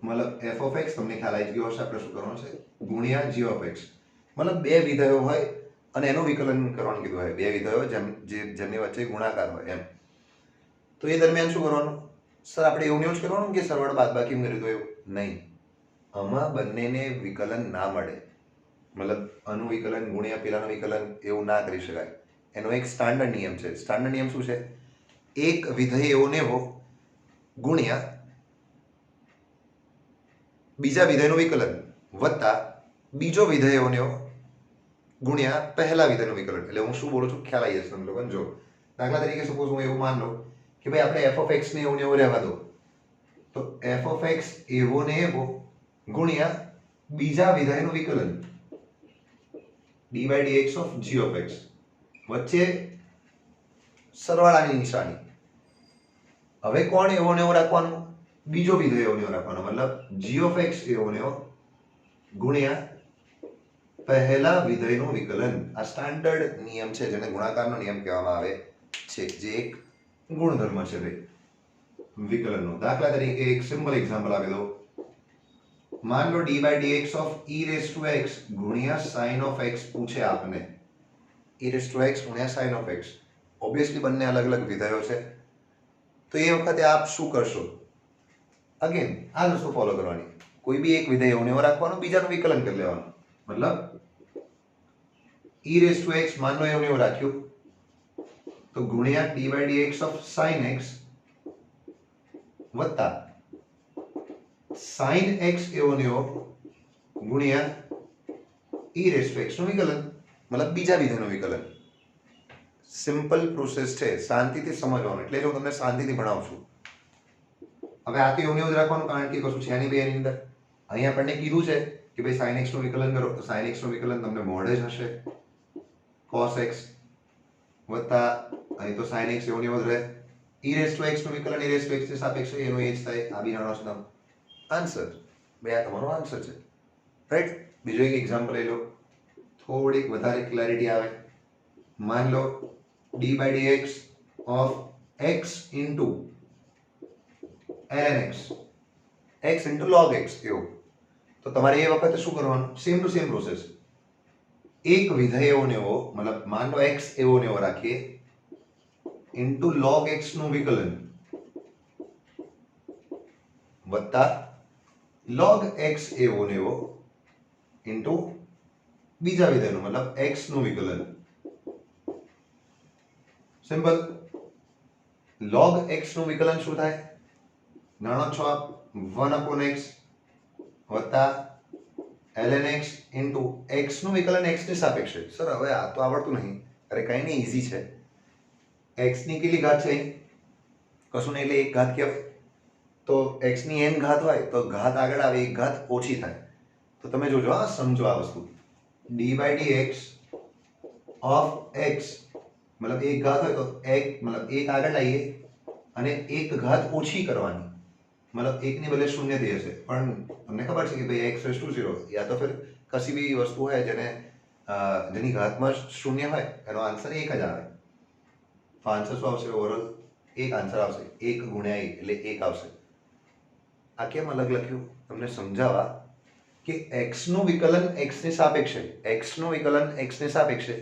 મતલબ f of x તમને ખ્યાલ આવી ગયો હશે આપણે શું કરવાનું છે, ગુણ્યા g of x. મતલબ બે વિધેયો હોય અને એનું વિકલન કરવાનું કીધું હોય. બે વિધેયો જેમની વચ્ચે ગુણાકાર હોય એમ. તો એ દરમિયાન શું કરવાનું? સર આપણે એવું નહીં જ કરવાનું કે સરવાળો બાદબાકી કર્યું તો એવું નહીં. આમાં બંનેને વિકલન ના મળે, મતલબ આનું વિકલન ગુણ્યા પેલાનું વિકલન એવું ના કરી શકાય. એનો એક સ્ટાન્ડર્ડ નિયમ છે. સ્ટાન્ડર્ડ નિયમ શું છે? એક વિધેય એવો ને એવો ગુણ્યા બીજા વિધેયનું વિકલન વત્તા બીજો વિધેય એવો ને એવો ગુણ્યા પહેલા વિધેયનું વિકલન. એટલે હું શું બોલું છું ખ્યાલ આવી જશે તમને લોકોને. જો દાખલા તરીકે સપોઝ હું એવું માન લઉં કે ભાઈ આપણે એફ ઓફ એક્સ ને એવું ને એવું રહેવા દો, તો એફ ઓફ એક્સ એવો ને એવો ગુણ્યા બીજા વિધેયનું વિકલન d by d x of g of x, વચ્ચે સરવાળાની નિશાની. હવે કોણ એવો ને એવો રાખવાનું? બીજો વિધેય એવો ને એવો રાખવાનો, મતલબ જી ઓફ એક્સ એવો ને એવો ગુણ્યા પહેલા વિધેયનું વિકલન. આ સ્ટાન્ડર્ડ નિયમ છે જેને ગુણાકારનો નિયમ કહેવામાં આવે છે, જે એક ગુણધર્મ છે ભાઈ વિકલનનો. દાખલા તરીકે એક સિમ્પલ એક્ઝામ્પલ આપી દઉં. मान लो d by d x of e raise to x गुणिया साइन ऑफ एक्स पूछे आपने. ई रेस टू एक्स गुणिया साइन ऑफ एक्स. ऑब्वियसली બંને અલગ અલગ વિધેયો છે, તો એ વખતે આપ શું કરશો? અગેન આ વસ્તુ ફોલો કરવાની. કોઈ બી એક વિધેય એવું ને એવું રાખવાનું, બીજાનું વિકલન કરી લેવાનું. મતલબ ई रेस टू एक्स मान लो એવું ને એવું રાખ્યું, તો ગુણ્યા d by d x of sine x વત્તા sin x એવો ને એવો ગુણ્યા e રેસ ટુ x નું વિકલન, મતલબ બીજા વિધેયનું વિકલન. સિમ્પલ પ્રોસેસ છે, શાંતિથી સમજવાનું. એટલે હું તમને શાંતિથી ભણાવું છું. હવે આ તો એવું ને એવું જ રાખવાનું, કારણ કે કશું છે નહીં બે એની અંદર. અહીંયા આપણને કીધું છે કે ભાઈ sin x નું વિકલન કરો, તો sin x નું વિકલન તમને મોડે જ હશે cos x વત્તા અહીં તો sin x એવો ને એવો જ રહે. e રેસ ટુ x નું વિકલન e રેસ ટુ x ની સાપેક્ષે એનો એ જ થાય. આ બી જાણો છો તમે. આન્સર બે આ તમારો આન્સર છે, રાઈટ. બીજો એક એક્ઝામ્પલ લઈ લો, થોડીક વધારે ક્લેરિટી આવે. માન લો d by d x of x into ln x, x into log x એવું. તો તમારે એ વખતે શું કરવાનું? Same to same process. એક વિધેય એવો ને એવો, મતલબ માન લો x એવો ને એવો રાખીએ ઇન્ટુ log x નું વિકલન વત્તા log x એવો ને એવો ઇન્ટુ બીજા વિધેયનું, મતલબ x નું વિકલન. સિમ્પલ. log x નું વિકલન શું થાય? જાણો છો આપ, 1/x વત્તા ln x ઇન્ટુ x નું વિકલન x ની સાપેક્ષે. સર હવે આ તો આવડતું નહીં. અરે કઈ નહીં, ઈઝી છે. x ની કેટલી ઘાત છે? કશું નહીં, એટલે એક ઘાત કહેવાય. તો x ની n ઘાત હોય તો ઘાત આગળ આવે, એક ઘાત ઓછી થાય. તો તમે જોજો, આ સમજો આ વસ્તુ. d by dx of x, મતલબ એક ઘાત હોય તો એક, મતલબ એક આગળ લાવીએ અને એક ઘાત ઓછી કરવાની, મતલબ એક ની બદલે શૂન્ય થઈ જશે. પણ તમને ખબર છે કે ભાઈ x રેસ ટુ 0 યા તો फिर કશી બી વસ્તુ હોય જેને જેની ઘાતમાં શૂન્ય હોય એનો આન્સર એક જ આવે. તો આન્સર શું આવશે? ઓવરઓલ એક આન્સર આવશે. 1 ગુણ્યા 1 એટલે 1 આવશે. આ કેમ અલગ લખ્યું? તમને સમજાવવા કે x નું વિકલન x ની સાપેક્ષે, x નું વિકલન x ની સાપેક્ષે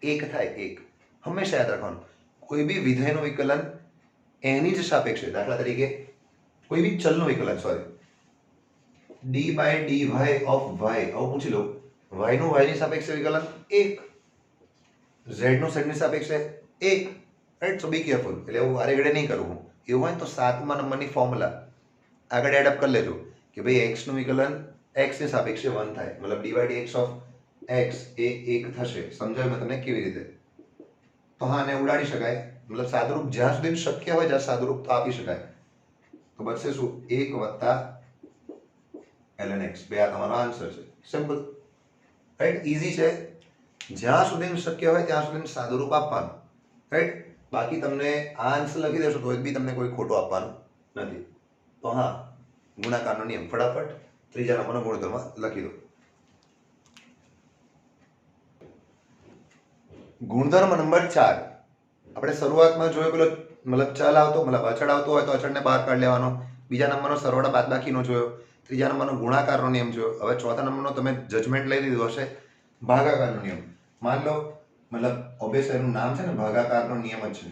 1 થાય. 1 હંમેશા યાદ રાખવાનું. કોઈ બી વિધેયનું વિકલન એની જ સાપેક્ષે, દાખલા તરીકે કોઈ બી ચલનું વિકલન, sorry, d by dy of y, આવું પૂછી લો, y નું y ની સાપેક્ષે વિકલન 1, z નું z ની સાપેક્ષે 1, રાઈટ. So be careful. એટલે એવું આરે ગળે નહીં કરવું. એવું હોય તો 7મા નંબરની ફોર્મ્યુલા આગળ એડ અપ કરી લેજો કે ભાઈ x નું વિકલન x ની સાપેક્ષે 1 થાય, મતલબ d by dx of x એ 1 થશે. સમજાયું મેં તમને કેવી રીતે? તો હા, આને ઉડાડી શકાય, મતલબ સાદુરૂપ જ્યાં સુધી શક્ય હોય ત્યાં સાદુરૂપ તો આપી શકાય. તો બચશે શું? 1 વત્તા ln x. બે આ તમારો આન્સર છે. Simple, right. ઈઝી છે. જ્યાં સુધી શક્ય હોય ત્યાં સુધી સાદુરૂપ આપવાનું, રાઈટ. બાકી તમને આ આન્સર લખી દેશો તો બી તમને કોઈ ખોટું આપવાનું નથી. તો હા, ગુણાકારનો નિયમ ફટાફટ ત્રીજા નંબરનો ગુણધર્મ લખી દો. ગુણધર્મ નંબર 4. આપણે શરૂઆતમાં જોયો પેલો, મતલબ ચલ આવતો, મતલબ અચળ આવતો હોય તો અચળને બહાર કાઢી લેવાનો. બીજા નંબરનો સરવાળા બાદબાકીનો જોયો. ત્રીજા નંબરનો ગુણાકારનો નિયમ જોયો. હવે ચોથા નંબરનો તમે જજમેન્ટ લઈ લીધું હશે, ભાગાકારનો નિયમ. માન લો, મતલબ ઓબ્વિયસલી એનું નામ છે ને, ભાગાકારનો નિયમ જ છે.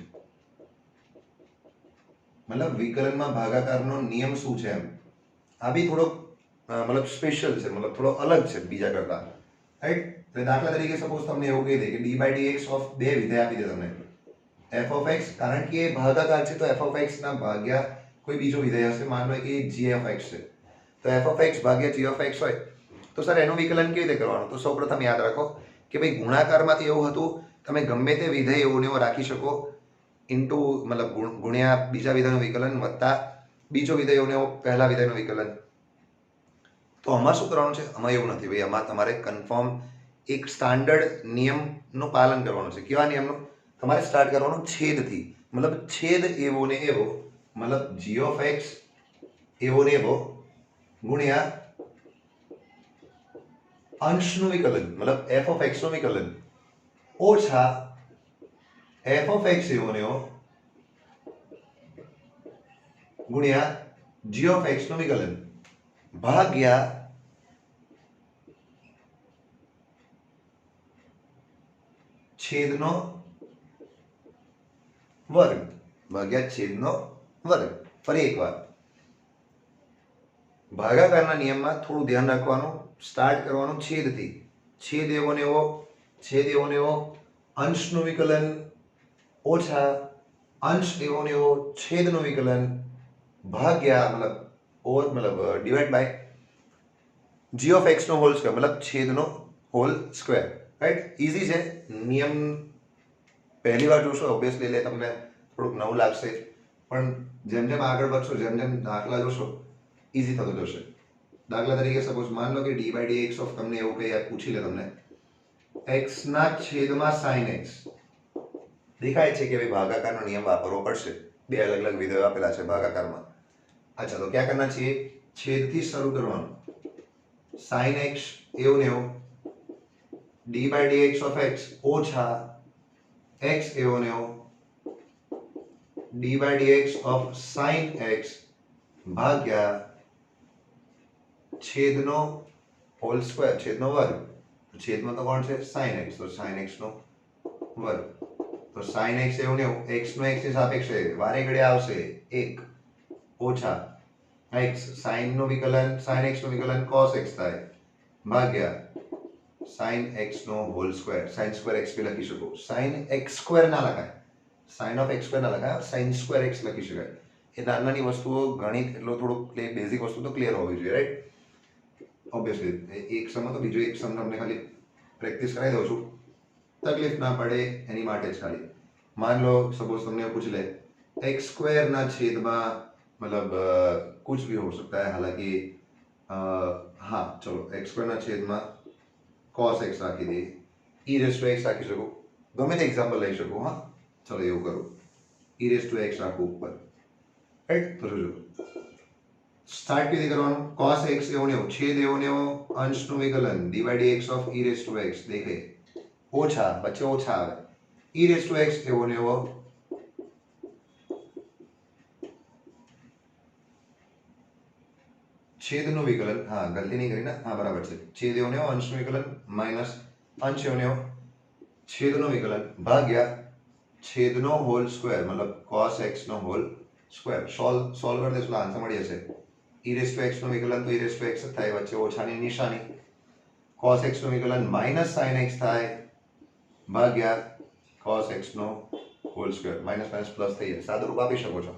મતલબ વિકલનમાં ભાગાકારનો નિયમ શું છે એમ. આ બી થોડોક मतलब स्पेशल है, मतलब थोड़ो अलग है बीजा करता, राइट। तो दाखला तरीके सपोज તમને એવું કહી દે કે dy dx ઓફ બે વિધેય આપી દે તમને f of x, કારણ કે એ ભાગાકાર છે તો f of x ના ભાગ્યા કોઈ બીજો વિધેય હશે, માન લો કે g of x છે, તો f of x ભાગ્યા g of x હોય તો સર એનું વિકલન કેવી રીતે કરવાનું? તો સૌપ્રથમ યાદ રાખો કે ભાઈ ગુણાકારમાંથી એવું હતું, તમે ગમે તે વિધેય એવું ને એવું રાખી શકો ઇન્ટુ મતલબ ગુણ્યા બીજા વિધેયનું વિકલન વત્તા બીજો વિધેય એવું ને એવું પહેલા વિધેયનું વિકલન. તો આમાં શું કરવાનું છે? આમાં એવું નથી ભાઈ, આમાં તમારે કન્ફર્મ એક સ્ટાન્ડર્ડ નિયમનું પાલન કરવાનું છે. કેવા નિયમનું? તમારે સ્ટાર્ટ કરવાનું છેદથી, મતલબ છેદ એવો ને એવો, મતલબ g of x એવો ને એવો ગુણ્યા અંશનું વિકલન, મતલબ f of x નું વિકલન ઓછા f of x એવો ને એવો ગુણ્યા g of x નું વિકલન ભાગ્યા છેદનો વર્ગ, ભાગ્યા છેદનો વર્ગ. ફરી એકવાર ભાગાકારના નિયમમાં થોડું ધ્યાન રાખવાનું, સ્ટાર્ટ કરવાનું છેદથી, છેદ એવો ને એવો અંશનું વિકલન ઓછા અંશ એવો ને એવો છેદનું વિકલન ભાગ્યા મતલબ divide by g of x નો હોલ સ્ક્વેર, મતલબ છેદનો હોલ સ્ક્વેર, રાઈટ. ઈઝી છે નિયમ, પહેલી વાર જોશો ઓબ્વિયસલી એટલે તમને થોડુંક નવું લાગશે, પણ જેમ જેમ આગળ વધશો, જેમ જેમ દાખલા જોશો ઈઝી થતો જશે. દાખલા તરીકે સપોઝ માન લો કે dy dx ઓફ તમને એવું કંઈ પૂછી લે તમને x ના છેદમાં sin x, દેખાય છે કે ભાઈ ભાગાકારનો નિયમ વાપરવો પડશે, બે અલગ અલગ વિધેયો આપેલા છે ભાગાકારમાં. અચ્છા, તો ક્યાં કરના છીએ? છેદથી શરૂ કરવાનું, sin x એવું ને એવું dy dx of x ઓછા x એવો ને એવો dy dx of sin x ભાગ્યા છેદનો હોલ સ્ક્વેર, છેદનો વર્ગ. છેદમાં તો કોણ છે? sin x, તો sin x નો વર્ગ. તો sin x એવું ને એવું x નો x ની સાપેક્ષે વારે ઘડે આવશે 1 ઓછા x sin નું વિકલન, sin x નું વિકલન cos x થાય ભાગ્યા sin x નો whole square. sin square x બી લખી શકો, sin x સ્ક્વેર ના લખાય, sin of x સ્ક્વેર ના લખાય, sin સ્ક્વેર x લખી શકાય. એ નાની વસ્તુઓ, ગણિત એટલો થોડુંક બેઝિક વસ્તુ તો ક્લિયર હોવી જોઈએ, રાઈટ. ઓબ્વિયસલી એક સમ તો બીજો એક સમ તમને ખાલી પ્રેક્ટિસ કરાવી દઉં છું, તકલીફ ના પડે એની માટે જ ખાલી. मान लो सपोज तुमने पूछ ले एक्स स्क्वायर ना छेद में, मतलब कुछ भी हो सकता है, हालांकि हाँ चलो एक्स स्क्वायर ना छेद में cos x rakhi they, e raise to x રાખી શકો, ગમે તે એક્ઝામ્પલ લઈ શકો. હા ચલો એવું કરો, e રેઝ ટુ x રાખો ઉપર, રાઈટ. તો જોજો સ્ટાર્ટ કેવી કરવાનું? cos x એવો ને એવો છેદ એવો ને એવો અંશનું વિકલન dy dx of e raise to x દેખે ઓછા, વચ્ચે ઓછા આવે, e રેઝ ટુ x એવો ને એવો છેદનું વિકલન, હા ગલતી નહીં કરી ને, હા બરાબર છે, છેદ એવો ને એવો અંશનું વિકલન માઇનસ અંશ એવો ને એવો છેદનું વિકલન ભાગ્યા છેદનો હોલ સ્ક્વેર, મતલબ cos x નો હોલ સ્ક્વેર. સોલ્વ કરી દેશો આન્સર મળી જશે. e રેઝ ટુ x નું વિકલન તો e રેઝ ટુ x જ થાય, વચ્ચે ઓછાની નિશાની, cos x નું વિકલન માઇનસ sin x થાય ભાગ્યા cos x નો whole square, minus minus plus થઈ જાય. સાદું રૂપ આપી શકો છો,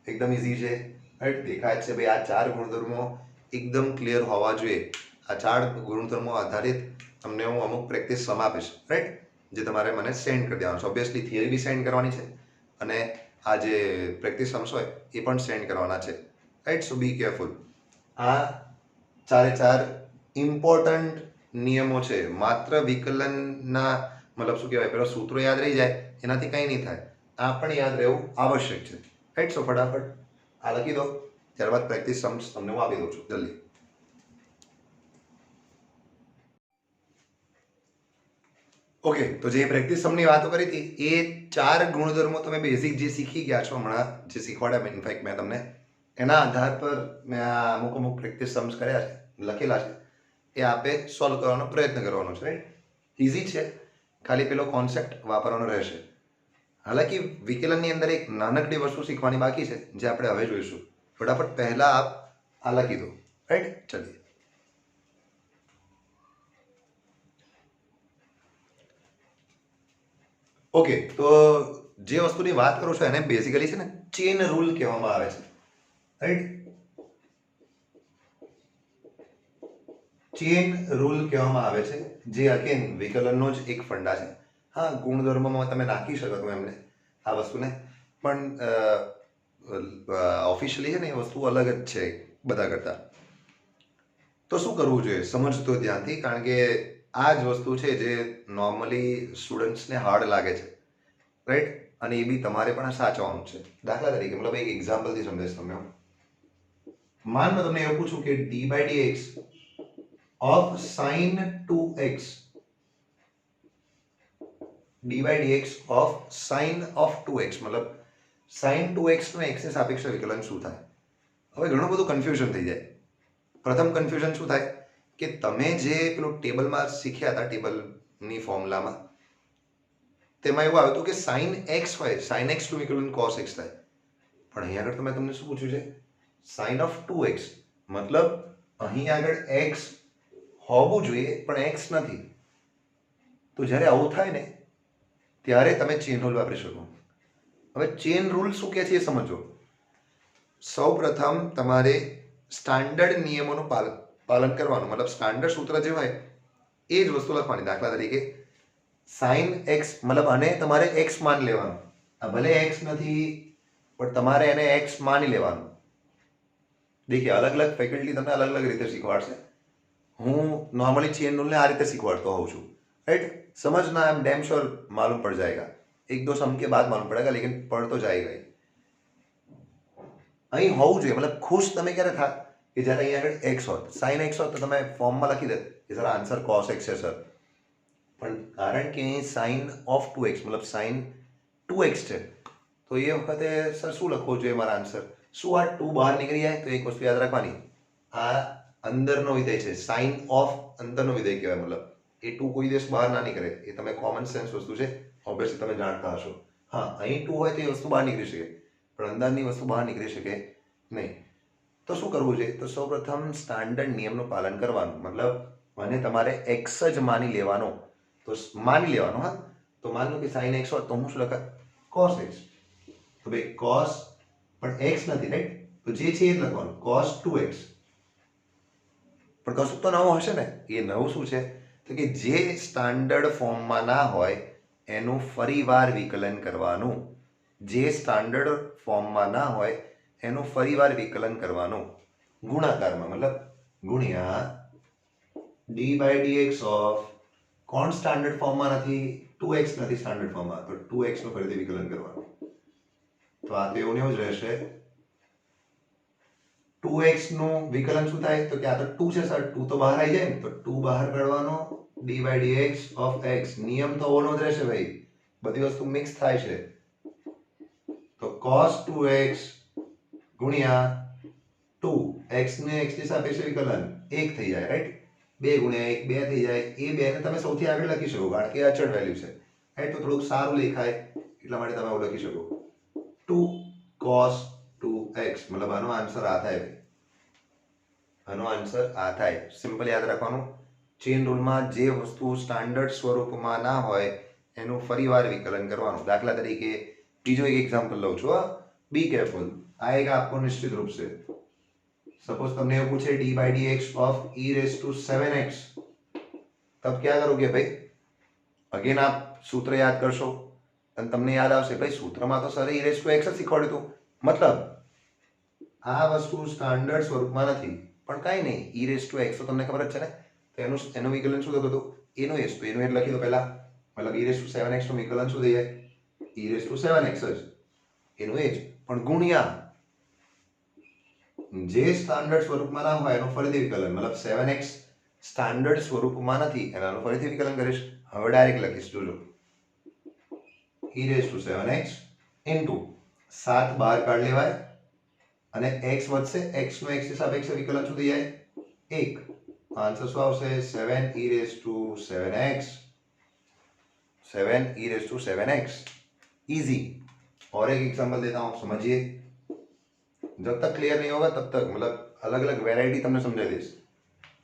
એકદમ ઈઝી છે, રાઈટ. દેખાય છે ભાઈ આ ચાર ગુણધર્મો એકદમ ક્લિયર હોવા જોઈએ. આ ચાર ગુણધર્મો આધારિત તમને હું અમુક પ્રેક્ટિસ સમ આપીશ, રાઈટ, જે તમારે મને સેન્ડ કરી દેવાનું છે. ઓબ્વિયસલી થિયરી બી સેન્ડ કરવાની છે અને આ જે પ્રેક્ટિસ સમ્સ હોય એ પણ સેન્ડ કરવાના છે, રાઈટ. So be careful. આ ચારે ચાર ઇમ્પોર્ટન્ટ નિયમો છે. માત્ર વિકલનના મતલબ શું કહેવાય, પેલો સૂત્રો યાદ રહી જાય એનાથી કંઈ નહીં થાય, આ પણ યાદ રહેવું આવશ્યક છે, રાઈટ. સો ફટાફટ આ લખી દો, ત્યારબાદ પ્રેક્ટિસ સમ્સ તમને હું આપી દઉં છું જલ્દી. ઓકે, તો જે પ્રેક્ટિસ સમની વાતો કરી હતી એ ચાર ગુણધર્મો તમે બેઝિક જે શીખી ગયા છો હમણાં, જે શીખવાડ્યા ઇનફેક્ટ મેં તમને, એના આધાર પર મેં આ અમુક પ્રેક્ટિસ સમ્સ કર્યા છે, લખેલા છે, એ આપે સોલ્વ કરવાનો પ્રયત્ન કરવાનો છે, રાઈટ. ઇઝી છે, ખાલી પેલો કોન્સેપ્ટ વાપરવાનો રહેશે. હાલાકી વિકલનની અંદર એક નાનકડી વસ્તુ શીખવાની બાકી છે જે આપણે હવે જોઈશું. ફટાફટ પહેલા આપ આ લખી દો, राइट। चलिए ઓકે, તો જે વસ્તુની વાત કરું છું એને બેઝિકલી છે ને ચેન રૂલ કહેવામાં આવે છે, રાઈટ। ચેન રૂલ કહેવામાં આવે છે, જે અગેન વિકલનનો જ એક ફંડા છે। હા, ગુણધર્મમાં તમે નાખી શકો છો એમને આ વસ્તુને, પણ ઓફિશિયલી છે ને એ વસ્તુ અલગ જ છે બધા કરતા। તો શું કરવું જોઈએ સમજતો ધ્યાનથી, કારણ કે આ જ વસ્તુ છે જે નોર્મલી સ્ટુડન્ટ્સને હાર્ડ લાગે છે, રાઈટ। અને એ બી તમારે પણ સાચવવાનું છે। દાખલા તરીકે મતલબ એક એક્ઝામ્પલથી સમજાવીશ તમને હું। માન લો તમને એવું પૂછું કે d by d x of sine 2x, d by d x of sine of 2x મતલબ સાઇન 2x નો x ની સાપેક્ષે વિકલન શું થાય? હવે ઘણું બધું કન્ફ્યુઝન થઈ જાય। પ્રથમ કન્ફ્યુઝન શું થાય કે તમે જે પેલું ટેબલમાં શીખ્યા હતા, ટેબલની ફોર્મ્યુલામાં, તેમાં એવું આવ્યું હતું કે સાઇન એક્સ હોય, સાઇન એક્સ નું વિકલન કોસ એક્સ થાય, પણ અહીં આગળ તમને શું પૂછ્યું છે? સાઇન ઓફ 2x, મતલબ અહીં આગળ x હોવું જોઈએ પણ x નથી। તો જ્યારે આવું થાય ને ત્યારે તમે ચેન રૂલ વાપરી શકો। હવે ચેન રૂલ શું કહે છે એ સમજો। સૌ પ્રથમ તમારે સ્ટાન્ડર્ડ નિયમોનું પાલન કરવાનું, મતલબ સ્ટાન્ડર્ડ સૂત્ર જે હોય એ જ વસ્તુ લખવાની। દાખલા તરીકે સાઇન એક્સ મતલબ આને તમારે એક્સ માની લેવાનું, ભલે એક્સ નથી પણ તમારે એને એક્સ માની લેવાનું। દેખીએ અલગ અલગ ફેકલ્ટી તમને અલગ અલગ રીતે શીખવાડશે। હું नॉर्मली चेन रूल ने आ रीते सिखवाड़ता हूँ छू, राइट। समझना आई एम डैम श्योर मालूम पड़ जाएगा, एक दो सम के बाद मालूम पड़ेगा, लेकिन पढ़ तो जाएगा ही। અહીં હોવું જોઈએ, મતલબ ખુશ તમે ક્યારે થા કે જ્યારે અહીં આગળ એક્સ હોત, સાઇન એક્સ હોત તો તમે ફોર્મમાં લખી દે કે સર આન્સર કોસ એક્સ છે સર, પણ કારણ કે અહીં સાઇન ઓફ 2x મતલબ સાઇન 2x છે, તો એ વખતે સર શું લખવું જોઈએ મારા આન્સર? શું આ 2 બહાર નીકળી જાય? તો એક વસ્તુ યાદ રાખવાની, આ અંદરનો વિધેય છે, સાઇન ઓફ અંદરનો વિધેય કહેવાય, મતલબ એ 2 કોઈ દિવસ બહાર ના નીકળે, એ તમે કોમન સેન્સ વસ્તુ છે, ઓબ્વિયસલી તમે જાણતા હશો। હા, અહીં 2 હોય તો એ વસ્તુ બહાર નીકળી શકે, પણ અંદરની વસ્તુ બહાર નીકળી શકે નહીં। તો શું કરવું જોઈએ? તો સૌપ્રથમ સ્ટાન્ડર્ડ નિયમનું પાલન કરવાનું, મતલબ મને તમારે એક્સ જ માની લેવાનો, તો માની લેવાનો। હા, તો માન લો કે સાઇન એક્સ હોય તો હું શું લખાય? Cos x. તો ભાઈ કોસ પણ એક્સ નથી, રાઈટ, તો જે છે એ જ લખવાનું, કોસ 2x। પણ કશું તો નવું હશે ને? એ નવું શું છે તો કે જે સ્ટાન્ડર્ડ ફોર્મમાં ના હોય એનું ફરીવાર વિકલન કરવાનું, જે સ્ટાન્ડર્ડ ફોર્મમાં ના હોય એનું ફરીવાર વિકલન કરવાનું ગુણાકારમાં, મતલબ ગુણ્યા ડી બાય ડીએક્સ ઓફ, કોણ સ્ટાન્ડર્ડ ફોર્મમાં નથી? 2x નથી સ્ટાન્ડર્ડ ફોર્મમાં, તો 2x નું ફરીથી વિકલન કરવાનું। તો આ તો એવું ને એવું જ રહેશે। 2x નું વિકલન શું થાય? તો કે આ તો 2 છે સર, 2 તો બહાર આવી જાય ને, તો 2 બહાર કાઢવાનો, d by dx of x, નિયમ તો ઓનો જ રહેશે ભાઈ, બધી વસ્તુ મિક્સ થાય છે, તો cos 2x ગુણ્યા 2, x ને x ની સાપેક્ષે વિકલન 1 થઈ જાય, રાઈટ, 2 ગુણ્યા 1 2 થઈ જાય, એ 2 ને તમે સૌથી આગળ લખી શકો કારણ કે અચળ વેલ્યુ છે, રાઈટ, તો થોડુંક સારું લખાય એટલા માટે તમે આવું લખી શકો 2 cos 2x, મતલબ આનો આન્સર આ થાય ભાઈ, આનો આન્સર આ થાય। સિમ્પલ યાદ રાખવાનું, ચેન રૂલમાં જે વસ્તુ સ્ટાન્ડર્ડ સ્વરૂપમાં ના હોય એનું ફરીવાર વિકલન કરવાનું। દાખલા તરીકે બીજો એક એક્ઝામ્પલ લઉં છું, બી કેરફુલ, આ એક આપકો નિશ્ચિત રૂપ છે। सपोज तुमने ये पूछे d by dx of e raised to 7x, तब क्या करोगे भाई? अगेन आप सूत्र याद करशो અને તમને યાદ આવશે ભાઈ સૂત્રમાં તો sir e raised to x જ શીખવાડ્યું હતું, મતલબ આ વસ્તુ સ્ટાન્ડર્ડ સ્વરૂપમાં નથી, પણ કાંઈ નહીં, e raised to x તો તમને ખબર જ છે ને, તો એનું વિકલન શું થતું હતું? એનું s, તો એનું લખી દો પહેલા, મતલબ e raised to 7x નું વિકલન શું થઈ જાય? e raised to 7x જ, એનું એ જ, પણ ગુણ્યા જે સ્ટાન્ડર્ડ સ્વરૂપમાં ના હોય એનું ફરીથી વિકલન, મતલબ 7x સ્ટાન્ડર્ડ સ્વરૂપમાં નથી એનું ફરીથી વિકલન કરીશ। હવે ડાયરેક્ટ લખીશ, જોજો, e raised to 7x into 7 બહાર કાઢ લેવાય અને x વધશે, x નો x ની સાપેક્ષે વિકલન શું થઈ જાય? 1, આન્સર શું આવશે? 7 e raised to 7x, 7 e raised to 7x, easy. और एक एग्जांपल देता हूं, समझिए, जब तक क्लियर नहीं होगा तब तक, मतलब અલગ અલગ વેરાયટી તમને સમજાવી દઈશ,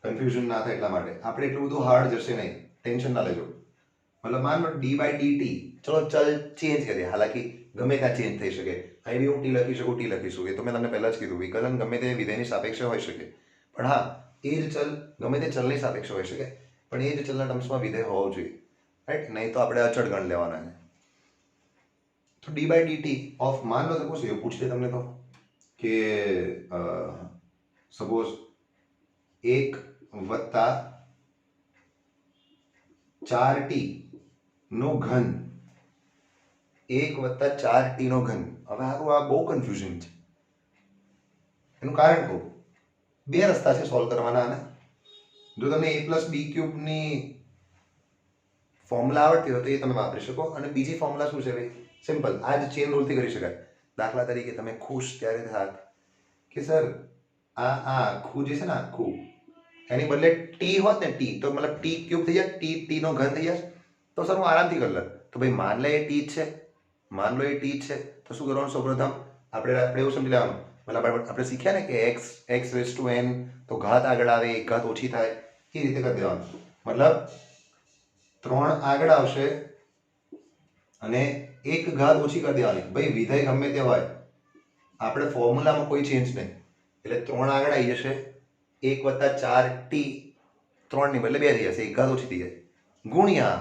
કન્ફ્યુઝન ના થાય એટલા માટે. આપણે એટલું બધું હાર્ડ જશે નહીં, ટેન્શન ના લેજો. મતલબ માન લો ડી બાય ડીટી, ચલો ચલ ચેન્જ કરીએ. હાલાકી ગમે ત્યાં ચેન્જ થઈ શકે. અહીં બી હું ટી લખી શકું, ટી લખીશું, એ તો મેં તમને પહેલાં જ કીધું. વિકલન ગમે તે વિધેયની સાપેક્ષે હોઈ શકે, પણ હા એ જ ચલ ગમે તે ચલની સાપેક્ષે હોઈ શકે, પણ એ જ ચલના ટર્મ્સમાં વિધેય હોવું જોઈએ, રાઈટ? નહીં તો આપણે અચળ ગણ લેવાના છે. તો ડી બાય ડીટી ઓફ, માન લો સપોઝ એવું પૂછે તમને તો કે સપોઝ 1 વત્તા 4t નો ઘન, 1 વત્તા 4t નો ઘન. હવે હારું આ બહુ કન્ફ્યુઝન છે. એનું કારણ કહું, બે રસ્તા છે સોલ્વ કરવાના આને. જો તમને a પ્લસ બી ક્યુબની ફોર્મ્યુલા આવડતી હોય તો એ તમે વાપરી શકો. અને બીજી ફોર્મ્યુલા શું છે ભાઈ? સિમ્પલ, આ જ ચેન રૂલથી કરી શકાય. દાખલા તરીકે તમે ખુશ ત્યારે થાત કે સર આ આખું જે છે ને આખું, એની બદલે ટી હોત ને ટી, તો મતલબ ટી ક્યુબ થઈ જાય, ટી નો ઘન થઈ જાય. તો સર હું આરામથી કરી લઉં. તો ભાઈ માન લે એ ટી જ છે, માન લો એ ટી જ છે, તો શું કરવાનું? સૌપ્રથમ આપણે એવું સમજી લેવાનું, મતલબ આપણે શીખ્યા ને કે એક્સ રેઝ ટુ એન, તો ઘાત આગળ આવે, એક ઘાત ઓછી થાય, એ રીતે કરી દેવાનું. મતલબ 3 આગળ આવશે અને એક ઘાત ઓછી કરી દેવાની. ભાઈ વિધેય ગમે તે હોય, આપણે ફોર્મ્યુલામાં કોઈ ચેન્જ નહીં. એટલે 3 આગળ આવી જશે, 1 વત્તા 4t, 3 ની બદલે 2 થઈ જશે, એક ઘાત ઓછી થઈ જાય, ગુણ્યા,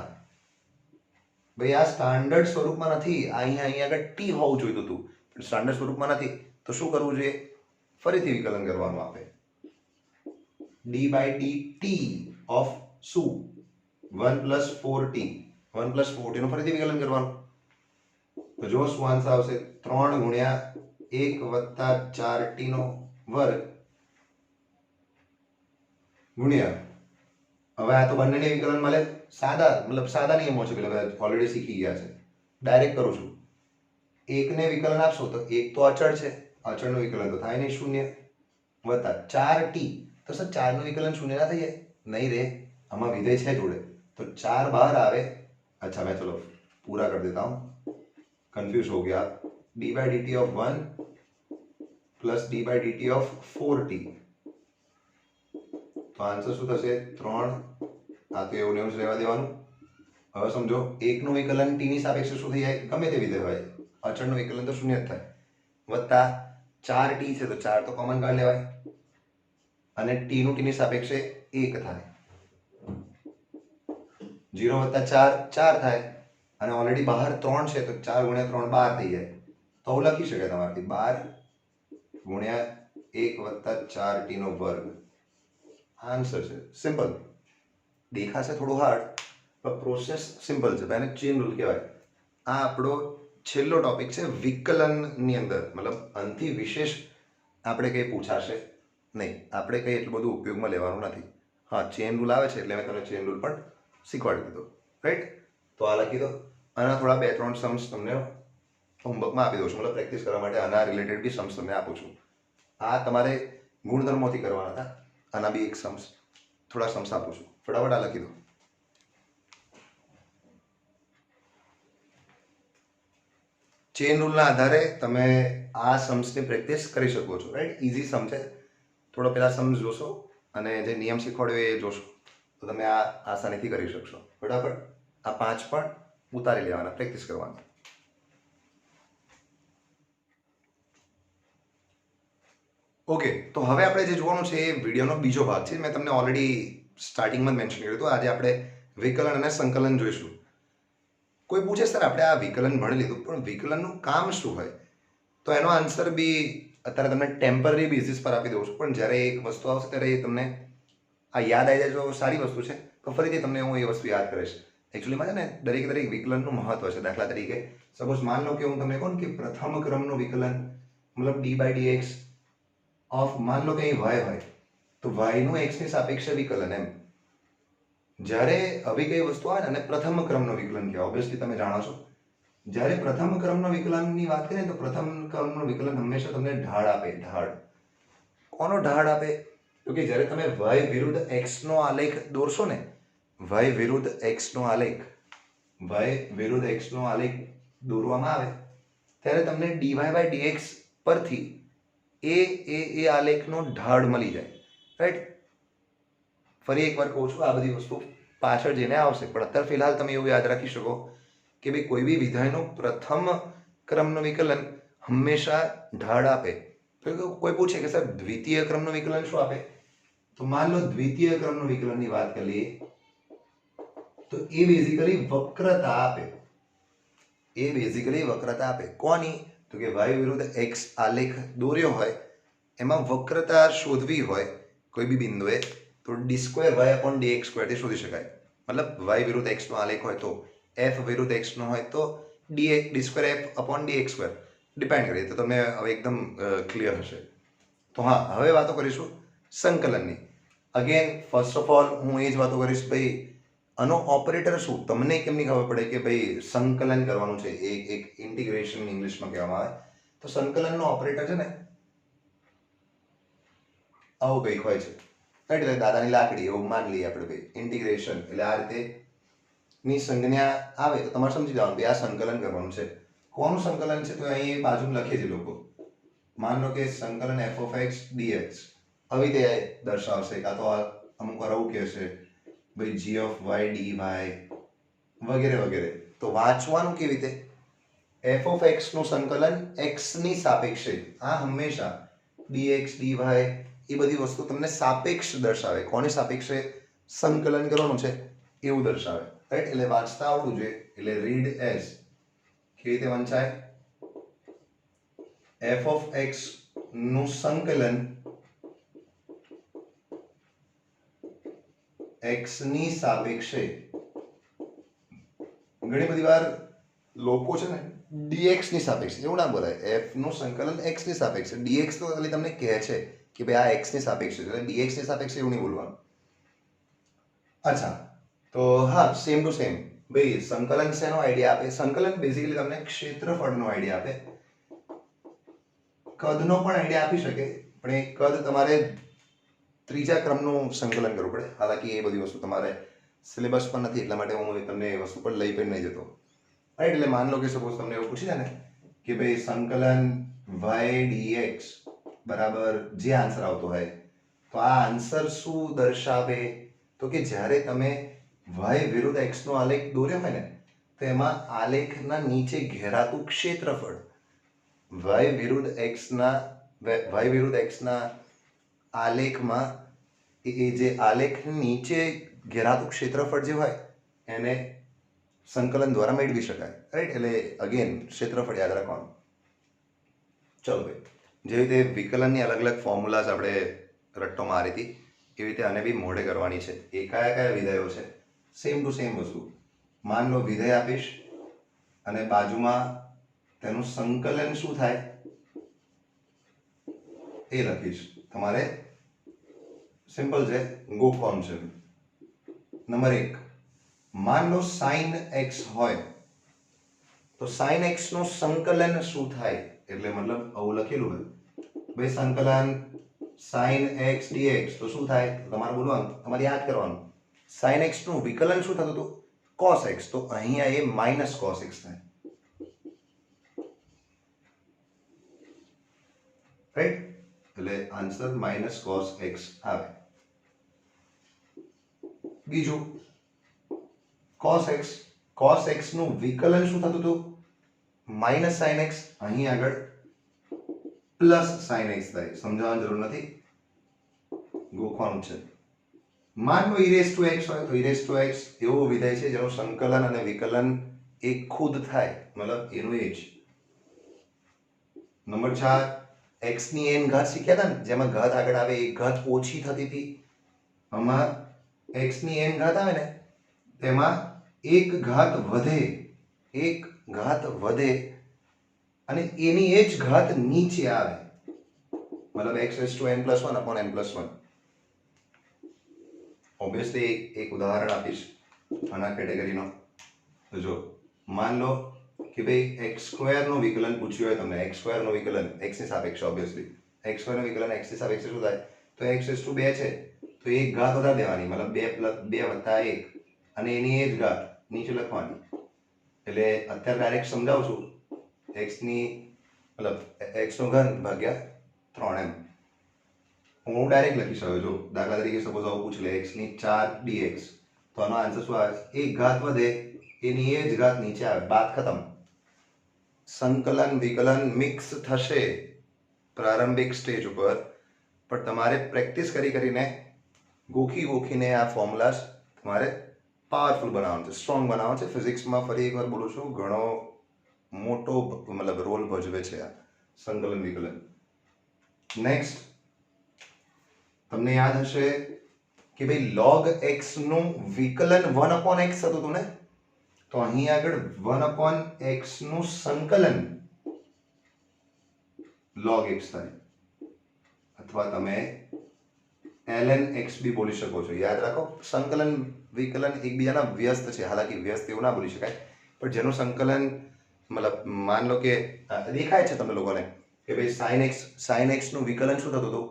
ભાઈ આ સ્ટાન્ડર્ડ સ્વરૂપમાં નથી, અહીંયા આગળ ટી હોવું જોઈતું હતું, પણ સ્ટાન્ડર્ડ સ્વરૂપમાં નથી, તો શું કરવું જોઈએ? ફરીથી વિકલન કરવાનું. આપણે ડી બાય ડીટી ઓફ શું? 1 પ્લસ 4t, 1 પ્લસ 4t નું ફરીથી વિકલન કરવાનું. તો જો શું આન્સર આવશે? 3 ગુણ્યા 1 વત્તા 4t નો વર્ગ ગુણ્યા, હવે આ તો બંનેને વિકલન મળે સાદા, મતલબ સાદા નિયમો છે, પેલા ઓલરેડી શીખી ગયા છે. ડાયરેક્ટ કરું છું. એકને વિકલન આપશો તો એક તો અચળ છે, અચળનું વિકલન તો થાય નહીં, શૂન્ય, વત્તા 4t, તો સર 4 નું વિકલન શૂન્ય ના થઈ જાય? નહીં રે, આમાં વિધેય છે જોડે, તો 4 બહાર આવે. अच्छा मैं चलो पूरा कर देता हूँ, कंफ्यूज हो गया. D by D t of 1 plus D by D t of 4t, તો આન્સર શું થશે? 3. આ તો એવું ને એવું જ રહેવા દેવાનું. હવે સમજો, એકનું વિકલન ટી ની સાપેક્ષે શું થઈ જાય? ગમે તે વિધેય હોય, અચળનું વિકલન તો શૂન્ય જ થાય, વત્તા 4t છે તો 4 તો કોમન કાઢી લેવાય, અને ટી નું ટી ની સાપેક્ષે 1 થાય, 0 વત્તા 4 4 થાય, અને ઓલરેડી બહાર 3 છે તો 4 ગુણ્યા 3 12 થઈ જાય. તો આવું લખી શકાય તમારાથી, 12 ગુણ્યા 1 વત્તા 4t નો વર્ગ. આન્સર છે. સિમ્પલ દેખાશે, થોડું હાર્ડ, પણ પ્રોસેસ સિમ્પલ છે. એને ચેન રૂલ કહેવાય. આ આપણો છેલ્લો ટોપિક છે વિકલનની અંદર. મતલબ આનાથી વિશેષ આપણે કંઈ પૂછાશે નહીં, આપણે કંઈ એટલું બધું ઉપયોગમાં લેવાનું નથી. હા, ચેન રૂલ આવે છે એટલે મેં તમને ચેન રૂલ પણ શીખવાડી દીધો, રાઈટ? તો આ લખી દો. આના થોડા 2-3 સમ્સ તમને હોમવર્કમાં આપી દઉં છું, મતલબ પ્રેક્ટિસ કરવા માટે આના રિલેટેડ બી સમ્સ તમને આપું છું. આ તમારે ગુણધર્મોથી કરવાના હતા. આના બી એક સમ્સ, થોડા સમ્સ આપું છું, ફટાફટ આ લખી દો. ચેન રૂલના આધારે તમે આ સમ્સની પ્રેક્ટિસ કરી શકો છો, રાઈટ? ઇઝી સમ છે. થોડો પહેલા સમ્સ જોશો અને જે નિયમ શીખવાડ્યો એ જોશો તો તમે આ આસાનીથી કરી શકશો. ફટાફટ આ 5 પણ ઉતારી લેવાના, પ્રેક્ટિસ કરવાની. ઓકે, તો હવે આપણે જે જોવાનું છે એ વિડીયોનો બીજો ભાગ છે. મેં તમને ઓલરેડી સ્ટાર્ટિંગમાં મેન્શન કર્યું હતું. આજે આપણે વિકલન અને સંકલન જોઈશું. કોઈ પૂછે સર આપણે આ વિકલન ભણી લીધું, પણ વિકલનનું કામ શું હોય? તો એનો આન્સર બી અત્યારે તમને ટેમ્પરરી બેસિસ પર આપી દઉં છું, પણ જ્યારે એક વસ્તુ આવશે ત્યારે એ તમને આ યાદ આવી જાય. જો સારી વસ્તુ છે તો ફરીથી તમને હું એ વસ્તુ યાદ કરીશ. એકચ્યુઅલીમાં છે ને દરેક વિકલનનું મહત્વ છે. દાખલા તરીકે સપોઝ માન લો કે હું તમને કહું કે પ્રથમ ક્રમનું વિકલન, મતલબ d by d x of, માન લો કે અહીં y હોય તો y નું x ની સાપેક્ષે વિકલન. એમ જ્યારે આવી કઈ વસ્તુ આવે ને પ્રથમ ક્રમનું વિકલન કહેવાય. ઓબ્વિયસલી તમે જાણો છો, જ્યારે પ્રથમ ક્રમના વિકલનની વાત કરીએ તો પ્રથમ ક્રમનું વિકલન હંમેશા તમને ઢાળ આપે. ઢાળ કોનો ઢાળ આપે? તો કે જ્યારે તમે y વિરુદ્ધ x નો આલેખ દોરશો ને, y વિરુદ્ધ x નો આલેખ, y વિરુદ્ધ x નો આલેખ દોરવામાં આવે ત્યારે તમને dy by dx પરથી એ આલેખનો ઢાળ મળી જાય, રાઈટ. ફરી એકવાર કહું છું, આ બધી વસ્તુ પાછળ જઈને આવશે, પણ અત્યારે ફિલહાલ તમે એવું યાદ રાખી શકો કે ભાઈ કોઈ બી વિધાયનું પ્રથમ ક્રમનું વિકલન હંમેશા ઢાળ આપે. તો કોઈ પૂછે કે સર દ્વિતીય ક્રમનું વિકલન શું આપે, તો માન લો દ્વિતીય ક્રમનું વિકલનની વાત કરીએ તો એ બેઝિકલી વક્રતા આપે. એ બેઝિકલી વક્રતા આપે કોની, તો કે y વિરુદ્ધ x આલેખ દોર્યો હોય એમાં વક્રતા શોધવી હોય કોઈ બી બિંદુએ તો d² y/dx² થી શોધી શકાય. મતલબ y વિરુદ્ધ x નો આલેખ હોય તો f વિરુદ્ધ x નો હોય તો d²f/dx². ડિપેન્ડ કરે, તો તમને હવે એકદમ ક્લિયર હશે. તો હા, હવે વાતો કરીશું સંકલનની. અગેન ફર્સ્ટ ઓફ ઓલ હું એ જ વાતો કરીશ ભાઈ આનો ઓપરેટર શું, તમને કેમ નહીં ખબર પડે કે ભાઈ સંકલન કરવાનું છે, એક ઇન્ટિગ્રેશન ઇંગ્લિશમાં કહેવામાં આવે. તો સંકલનનો ઓપરેટર છે ને આવું કંઈક હોય છે, એટલે દાદાની લાકડી એવું માન લઈએ આપણે ભાઈ. ઇન્ટિગ્રેશન એટલે આ રીતે ની સંજ્ઞા આવે તો તમારે સમજી જવાનું કે આ સંકલન કરવાનું છે. કોનું સંકલન છે, તો અહીં બાજુ લખે છે લોકો. માન લો કે સંકલન f(x) dx આવી રીતે દર્શાવશે, કાં તો અમુક વાર આવું કહેશે ભાઈ g(y) dy વગેરે વગેરે. તો વાંચવાનું કેવી રીતે, f(x) નું સંકલન x ની સાપેક્ષે, આ હંમેશા dx dy એ બધી વસ્તુ તમને સાપેક્ષ દર્શાવે. કોની સાપેક્ષે સંકલન કરવાનું છે એવું દર્શાવે, રાઈટ. એટલે વાંચતા આવડવું જોઈએ. એટલે રીડ એઝ કેવી રીતે વંચાય, f(x) નું સંકલન x ની સાપેક્ષે. ઘણી બધી વાર લોકો છે ને dx ની સાપેક્ષે એવું ના બોલાય, f નું સંકલન x ની સાપેક્ષે. dx તો ખાલી તમને કહે છે કે ભાઈ આ x ની સાપેક્ષે છે, એટલે dx ની સાપેક્ષે એવું નહીં બોલવાનું. અચ્છા, તો હા, સેમ ટુ સેમ ભાઈ સંકલન શેનો આઈડિયા આપે, સંકલન બેઝિકલી તમને ક્ષેત્રફળનો આઈડિયા આપે. કદનો પણ આઈડિયા આપી શકે, પણ એ કદ તમારે ત્રીજા ક્રમનું સંકલન કરવું પડે. હાલાકી એ બધી વસ્તુ તમારે સિલેબસ પર નથી, એટલા માટે હું તમને એ વસ્તુ પર લઈ પણ નહીં જતો, રાઈટ. એટલે માન લો કે સપોઝ તમને એવું પૂછી જાય ને કે ભાઈ સંકલન y dx બરાબર જે આન્સર આવતો હોય, તો આ આન્સર શું દર્શાવે, તો કે જ્યારે તમે y વિરુદ્ધ x નો આલેખ દોર્યો હોય ને તો એમાં આલેખના નીચે ઘેરાતું ક્ષેત્રફળ y વિરુદ્ધ x ના આલેખમાં એ જે આલેખ નીચે ઘેરાતું ક્ષેત્રફળ જે હોય એને સંકલન દ્વારા મેળવી શકાય, રાઈટ. એટલે અગેન ક્ષેત્રફળ યાદ રાખવાનું. ચલો ભાઈ, જેવી રીતે વિકલનની અલગ અલગ ફોર્મ્યુલાઝ આપણે રટ્ટો મારી હતી એવી રીતે આને બી મોઢે કરવાની છે. એ કયા કયા વિધેયો છે, સેમ ટુ સેમ વસ્તુ. માન લો વિધેય આપીશ અને બાજુમાં તેનું સંકલન શું થાય એ લખીશ. તમારે સિમ્પલ છે, ગોખવાનું છે. નંબર 1, માન લો sin x હોય તો sin x નું સંકલન શું થાય, એટલે મતલબ આવું લખેલું હોય ભાઈ સંકલન sin x dx તો શું થાય, તમારે બોલવાનું, તમારે યાદ કરવાનું. sin x નું વિકલન શું થતું હતું, cos x, તો અહીંયા એ માઇનસ cos x થાય, રાઈટ. એટલે આન્સર માઇનસ cos x આવે. બીજું cos x નું વિકલન શું થતું હતું, માઇનસ sin x, અહીં આગળ પ્લસ sin x થાય. સમજાવવાની જરૂર નથી, ગોખવાનું છે. માન લો e⁻x હોય તો e⁻x એવો વિધેય છે જેનું સંકલન અને વિકલન એ ખુદ થાય, મતલબ એનું એ જ. નંબર 4, x ની n ઘાત શીખ્યા હતા ને, જેમાં ઘાત આગળ આવે એ ઘાત ઓછી થતી હતી. આમાં x ની n ઘાત આવે ને તેમાં એક ઘાત વધે અને એની એ જ ઘાત નીચે આવે, મતલબ x⁻n+1/n+1. ઓબ્વિયસલી એક ઉદાહરણ આપીશ આના કેટેગરીનો. તો જો માન લો કે ભાઈ x² નું વિકલન પૂછ્યું હોય તમને, x² નું વિકલન x ની સાપેક્ષે, ઓબ્વિયસલી x² નું વિકલન x ની સાપેક્ષે શું થાય, તો x2 છે તો એક ઘાત વધારે દેવાની, મતલબ 2 + 2 + 1 અને એની એ જ ઘાત નીચે લખવાની. એટલે અત્યારે ડાયરેક્ટ સમજાવું છું, x નો ઘન ભાગ્યા 3m હું ડાયરેક્ટ લખી શકું છું દાખલા તરીકે સપોઝ આવું પૂછ લે x ની 4 dx તો આનો આન્સર શું આવે એક ઘાત વધે એની એ જ ઘાત નીચે આવે બાદ ખતમ સંકલન વિકલન મિક્સ થશે પ્રારંભિક સ્ટેજ ઉપર પણ તમારે પ્રેક્ટિસ કરીને ગોખીને આ ફોર્મ્યુલાસ તમારે પાવરફુલ બનાવવાનું છે સ્ટ્રોંગ બનાવવાનું છે ફિઝિક્સમાં ફરી એકવાર બોલું છું ઘણો મોટો મતલબ રોલ ભજવે છે આ સંકલન વિકલન નેક્સ્ટ તમને યાદ હશે કે ભાઈ log x નું વિકલન 1/x થતું હતું ને તો અહીં આગળ 1/x નું સંકલન log x થાય અથવા તમે ln x બી બોલી શકો છો યાદ રાખો સંકલન વિકલન એકબીજાના વ્યસ્ત છે હાલાકી વ્યસ્ત એવું ના બોલી શકાય પણ જેનું સંકલન મતલબ માન લો કે દેખાય છે તમને લોકોને કે ભાઈ sin x નું વિકલન શું થતું હતું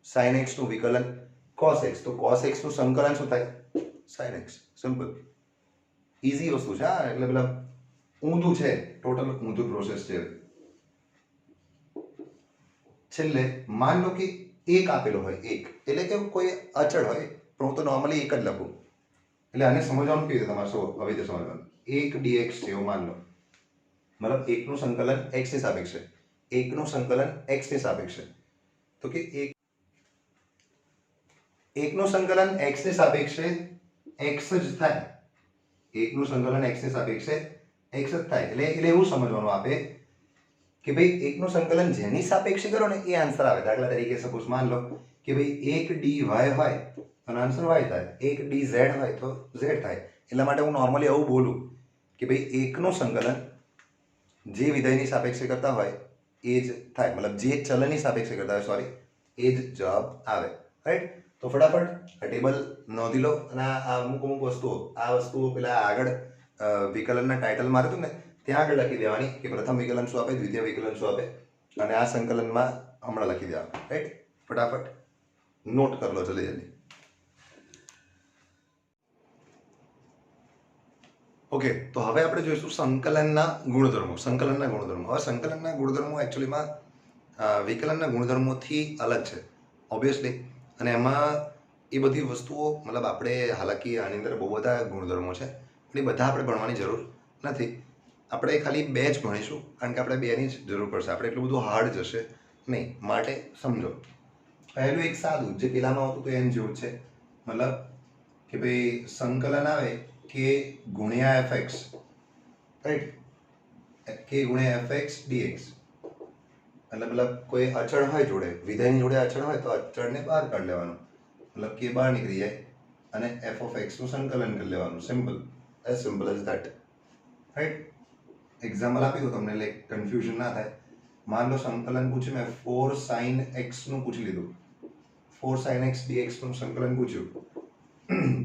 sin x નું વિકલન cos x તો cos x નું સંકલન શું થાય sin x સિમ્પલ ઈઝી વસ્તુ છે હા એટલે મતલબ ઊંધું છે ટોટલ ઊંધું પ્રોસેસ છે છેલ્લે માન લો કે એક આપેલો હોય એક એટલે કે કોઈ અચળ હોય પણ હું તો નોર્મલી એક જ લખું એટલે આને સમજવાનું કેવી રીતે તમારે શું હવે રીતે સમજવાનું એક dx છે એવું માન લો મતલબ એકનું સંકલન x ની સાપેક્ષે એકનું સંકલન x ની સાપેક્ષે તો કે એકનું સંકલન x ની સાપેક્ષે x જ થાય એકનું સંકલન x ની સાપેક્ષે x જ થાય એટલે એવું સમજવાનું આપે કે ભાઈ એકનું સંકલન જેની સાપેક્ષે કરો ને એ આન્સર આવે દાખલા તરીકે સપોઝ માન લો કે ભાઈ એક dy હોય તો આન્સર y થાય એક dz હોય તો z થાય એટલા માટે હું નોર્મલી આવું બોલું કે ભાઈ એકનું સંકલન જે વિધેયની સાપેક્ષે કરતા હોય એ જ થાય મતલબ જે ચલની સાપેક્ષે કરતા હોય સોરી એ જ જવાબ આવે રાઈટ તો ફટાફટ આ ટેબલ નોંધી લો અને આ અમુક વસ્તુઓ પેલા આગળ વિકલનના ટાઇટલ માર્યું હતું ને ત્યાં આગળ લખી દેવાની કે પ્રથમ વિકલન શું આપે દ્વિતીય વિકલન શું આપે અને આ સંકલનમાં હમણાં લખી દેવાનું રાઈટ ફટાફટ નોટ કરી લો જલ્દી ઓકે તો હવે આપણે જોઈશું સંકલનના ગુણધર્મો હવે સંકલનના ગુણધર્મો એકચ્યુઅલીમાં વિકલનના ગુણધર્મોથી અલગ છે ઓબ્વિયસલી અને એમાં એ બધી વસ્તુઓ મતલબ આપણે હાલાકી આની અંદર બહુ બધા ગુણધર્મો છે પણ એ બધા આપણે ભણવાની જરૂર નથી આપણે ખાલી 2 જ ભણીશું કારણ કે આપણે 2ની જ જરૂર પડશે આપણે એટલું બધું હાર્ડ જશે નહીં માટે સમજો પહેલું એક સાદું જે પેલામાં હતું તો એમ જેવું છે મતલબ કે ભાઈ સંકલન આવે કે ગુણ્યા fx રાઈટ કે ગુણ્યા fx dx એટલે મતલબ કોઈ અચળ હોય જોડે વિધેયની જોડે અચળ હોય તો અચળને બહાર કાઢી લેવાનું મતલબ કે બહાર નીકળી જાય અને f of x નું સંકલન કરી લેવાનું simple as that right example આપી દો તમને એટલે કન્ફ્યુઝન ના થાય માન લો સંકલન પૂછ્યું મેં 4 sin x નું પૂછી લીધું 4 sin x dx નું સંકલન પૂછ્યું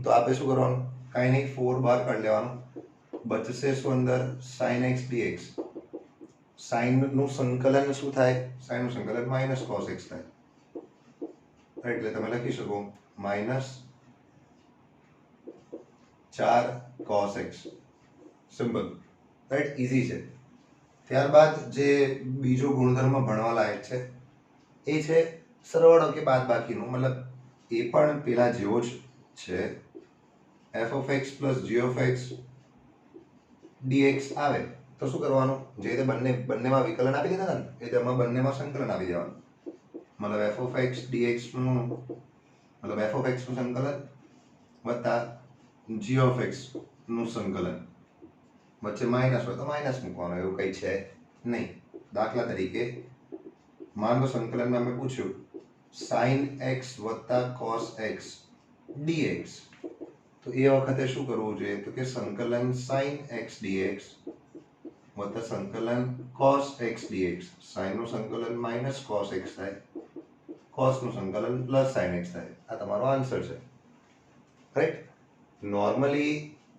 તો આપણે શું કરવાનું કાંઈ નહીં 4 બહાર કાઢી લેવાનું બચશે શું અંદર sin x dx sin નું સંકલન શું થાય sin નું સંકલન માઇનસ cos x થાય રાઈટ એટલે તમે લખી શકો -4 cos x simple right easy છે ત્યારબાદ જે બીજો ગુણધર્મ ભણવા લાયક છે એ છે સરવાળો કે બાદબાકીનું મતલબ એ પણ પેલા જેવો જ છે f of x plus g of x dx આવે તો શું કરવાનું જે રીતે બંનેમાં વિકલન આપી દીધા ને એ તેમાં બંનેમાં સંકલન આપી દેવાનું મતલબ f of x dx નું મતલબ f of x નું સંકલન વત્તા g of x નું સંકલન વચ્ચે માઇનસ હોય તો માઇનસ મૂકવાનું એવું કંઈ છે નહીં દાખલા તરીકે માન લો સંકલનમાં મેં પૂછ્યું sin x વત્તા cos x dx તો એ વખતે શું કરવું જોઈએ તો કે સંકલન sin x dx વત્તા સંકલન cos x dx sin નું સંકલન માઇનસ cos x થાય cos નું સંકલન પ્લસ sin x થાય આ તમારો આન્સર છે રાઈટ નોર્મલી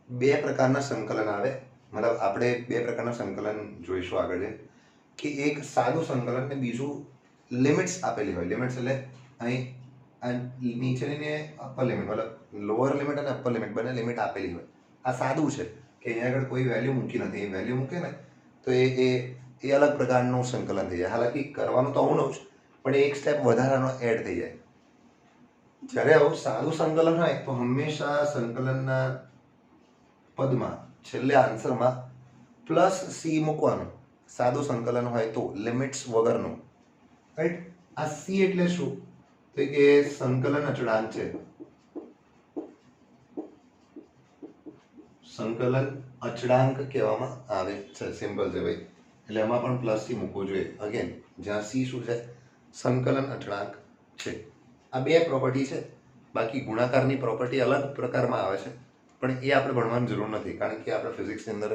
2 પ્રકારના સંકલન આવે મતલબ આપણે 2 પ્રકારના સંકલન જોઈશું આગળ કે એક સાદું સંકલન ને બીજું લિમિટ્સ આપેલી હોય લિમિટ્સ એટલે અહીં નીચેની ને અપર લિમિટ મતલબ લોઅર લિમિટ અને અપર લિમિટ બંને લિમિટ આપેલી હોય આ સાદું છે કે અહીંયા આગળ કોઈ વેલ્યુ મૂકી નથી વેલ્યુ મૂકે ને તો એ અલગ પ્રકારનું સંકલન થઈ જાય હાલાકી કરવાનું તો આવું જ પણ એક સ્ટેપ વધારાનો એડ થઈ જાય. જ્યારે આવું સાદું સંકલન હોય તો હંમેશા સંકલનના પદમાં છેલ્લે આન્સરમાં પ્લસ સી મૂકવાનું. સાદું સંકલન હોય તો લિમિટ્સ વગરનું, રાઈટ. આ સી એટલે શું? તો કે સંકલન અચળાંક છે. સંકલન અચળાંક કહેવામાં આવે છે. સિમ્પલ છે ભાઈ. એટલે એમાં પણ પ્લસ સી મૂકવું જોઈએ. અગેન જ્યાં સી શું છે? સંકલન અચળાંક છે. આ બે પ્રોપર્ટી છે. બાકી ગુણાકારની પ્રોપર્ટી અલગ પ્રકારમાં આવે છે, પણ એ આપણે ભણવાની જરૂર નથી, કારણ કે આપણે ફિઝિક્સની અંદર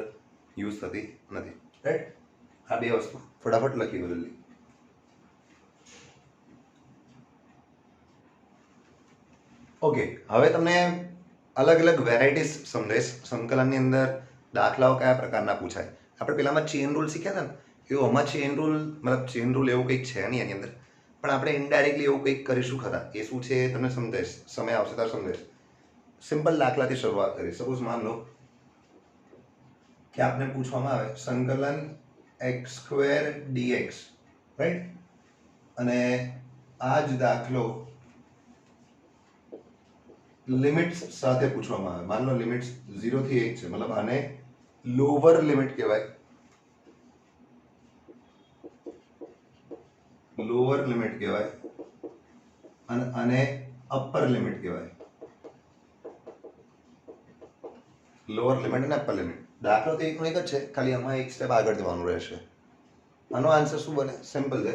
યુઝ થતી નથી, રાઈટ. આ બે વસ્તુ ફટાફટ લખી દો જલ્દી. ઓકે, હવે તમને અલગ અલગ વેરાયટીઝ સમજાઈશ. સંકલનની અંદર દાખલાઓ કયા પ્રકારના પૂછાય. આપણે પેલામાં ચેન રૂલ શીખ્યા હતા ને, એવું આમાં ચેન રૂલ, મતલબ ચેન રૂલ એવું કંઈક છે નહીં એની અંદર, પણ આપણે ઇનડાયરેક્ટલી એવું કંઈક કરીશું ખરા. એ શું છે એ તમને સમજાઈશ, સમય આવશે ત્યારે સમજાઈશ. સિમ્પલ દાખલાથી શરૂઆત કરીશ. સપોઝ માન લો કે આપને પૂછવામાં આવે સંકલન x² dx, રાઈટ. અને આ જ દાખલો લિમિટ્સ સાથે પૂછવામાં આવે. માન લો લિમિટ્સ 0 થી 1 છે, મતલબ આને લોઅર લિમિટ કહેવાય, લોઅર લિમિટ કહેવાય, અને આને અપર લિમિટ કહેવાય. લોઅર લિમિટ અને અપર લિમિટ. દાખલો તો એકનો એક જ છે, ખાલી આમાં એક સ્ટેપ આગળ જવાનું રહેશે. આનો આન્સર શું બને? સિમ્પલ છે.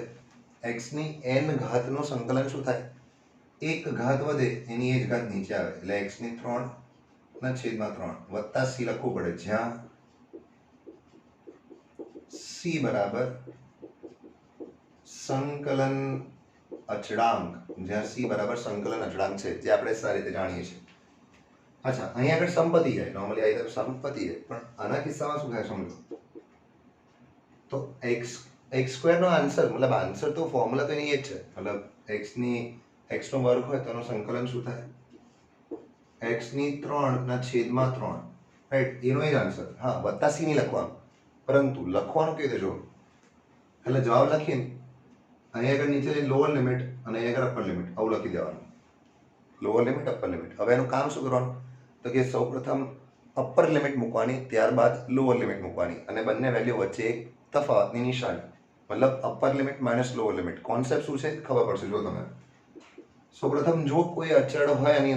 x ની n ઘાતનું સંકલન શું થાય? એક ઘાત વધે એની એ જ ઘાત નીચે આવે, એટલે x ની 3/3 વત્તા c લખવું પડે, જ્યાં c બરાબર સંકલન અચળાંક. જ્યાં c બરાબર સંકલન અચળાંક છે, જે આપણે સારી રીતે જાણીએ છીએ. અચ્છા, અહીંયા આગળ સંપત્તિ જાય, નોર્મલી આવી રીતે સંપત્તિ જાય, પણ આના કિસ્સામાં શું થાય સમજો. તો x² નો આન્સર, મતલબ આન્સર તો ફોર્મ્યુલા તો એની એ જ છે, મતલબ x નો વર્ગ હોય તો એનું સંકલન શું થાય? x ની 3/3, રાઈટ. એનો એ જ આન્સર. હા, વત્તા c નહીં લખવાનું, પરંતુ લખવાનું કેવી રીતે જો, એટલે જવાબ લખીને અહીંયા આગળ નીચે લોઅર લિમિટ અને અહીંયા આગળ અપર લિમિટ આવું લખી દેવાનું. Lower limit, upper limit. હવે એનું કામ શું કરવાનું? તો કે સૌપ્રથમ અપર લિમિટ મૂકવાની, ત્યારબાદ લોઅર લિમિટ મૂકવાની, અને બંને વેલ્યુ વચ્ચે એક તફાવતની નિશાની, મતલબ upper limit minus lower limit. Concept શું છે ખબર પડશે જો તમે. સૌપ્રથમ જો કોઈ અચળ હોય આની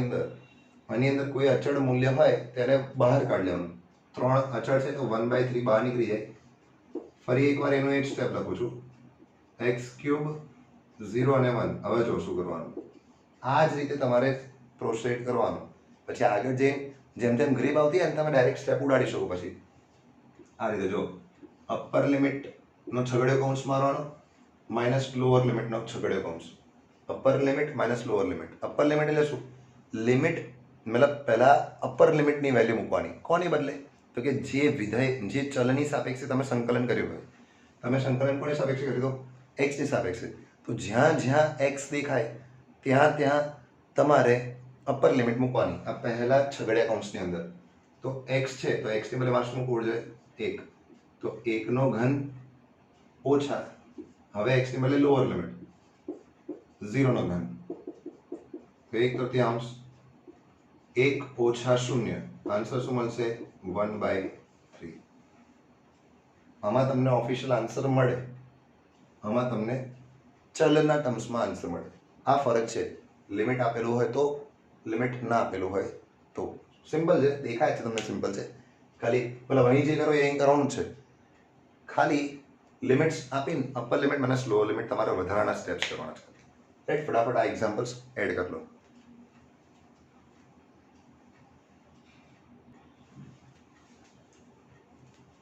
અંદર કોઈ અચળ મૂલ્ય હોય ત્યારે બહાર કાઢી લેવાનું. 3 અચળ છે તો 1/3 બહાર નીકળી જાય. ફરી એકવાર એનું એક સ્ટેપ લખું છું, x³ 0 અને 1. હવે જો શું કરવાનું, આ જ રીતે તમારે પ્રોસીડ કરવાનું. પછી આગળ જેમ જેમ ગ્રીપ આવતી હોય ને તમે ડાયરેક્ટ સ્ટેપ ઉડાડી શકો. પછી આ રીતે જો, અપર લિમિટનો છગડીયો કૌંસ મારવાનો, માઇનસ લોઅર લિમિટનો છગડીયો કૌંસ. Upper limit minus lower limit. Upper limit એટલે શું? લિમિટ મતલબ પહેલા અપર લિમિટની વેલ્યુ મૂકવાની. કોની બદલે? તો કે જે વિધેય, જે ચલની સાપેક્ષે તમે સંકલન કર્યું હોય. તમે સંકલન કોની સાપેક્ષે કર્યું? તો x ની સાપેક્ષે. તો જ્યાં જ્યાં x દેખાય ત્યાં ત્યાં તમારે અપર લિમિટ મૂકવાની. આ પહેલા છગડીયા કૌંસની અંદર. તો x છે તો x ની બદલે માર્ક્સ મૂકવું જોઈએ 1. તો 1/3 ઓછા, હવે x ની બદલે લોઅર લિમિટ 0/3, તો 1/3, 1 ઓછા 0, આન્સર શું મળશે? 1/3. આમાં તમને ઓફિશિયલ આન્સર મળે, આમાં તમને ચલના ટર્મ્સમાં આન્સર મળે. આ ફરક છે. લિમિટ આપેલું હોય તો, લિમિટ ના આપેલું હોય તો. સિમ્પલ છે, દેખાય છે તમને સિમ્પલ છે. ખાલી પેલા અહીં જે કરો એ અહીં કરવાનું છે. ખાલી લિમિટ્સ આપીને upper limit minus lower limit તમારે વધારાના સ્ટેપ્સ કરવાના છે. રાઈટ. ફટાફટ આ એક્ઝામ્પલ્સ એડ કરી લો.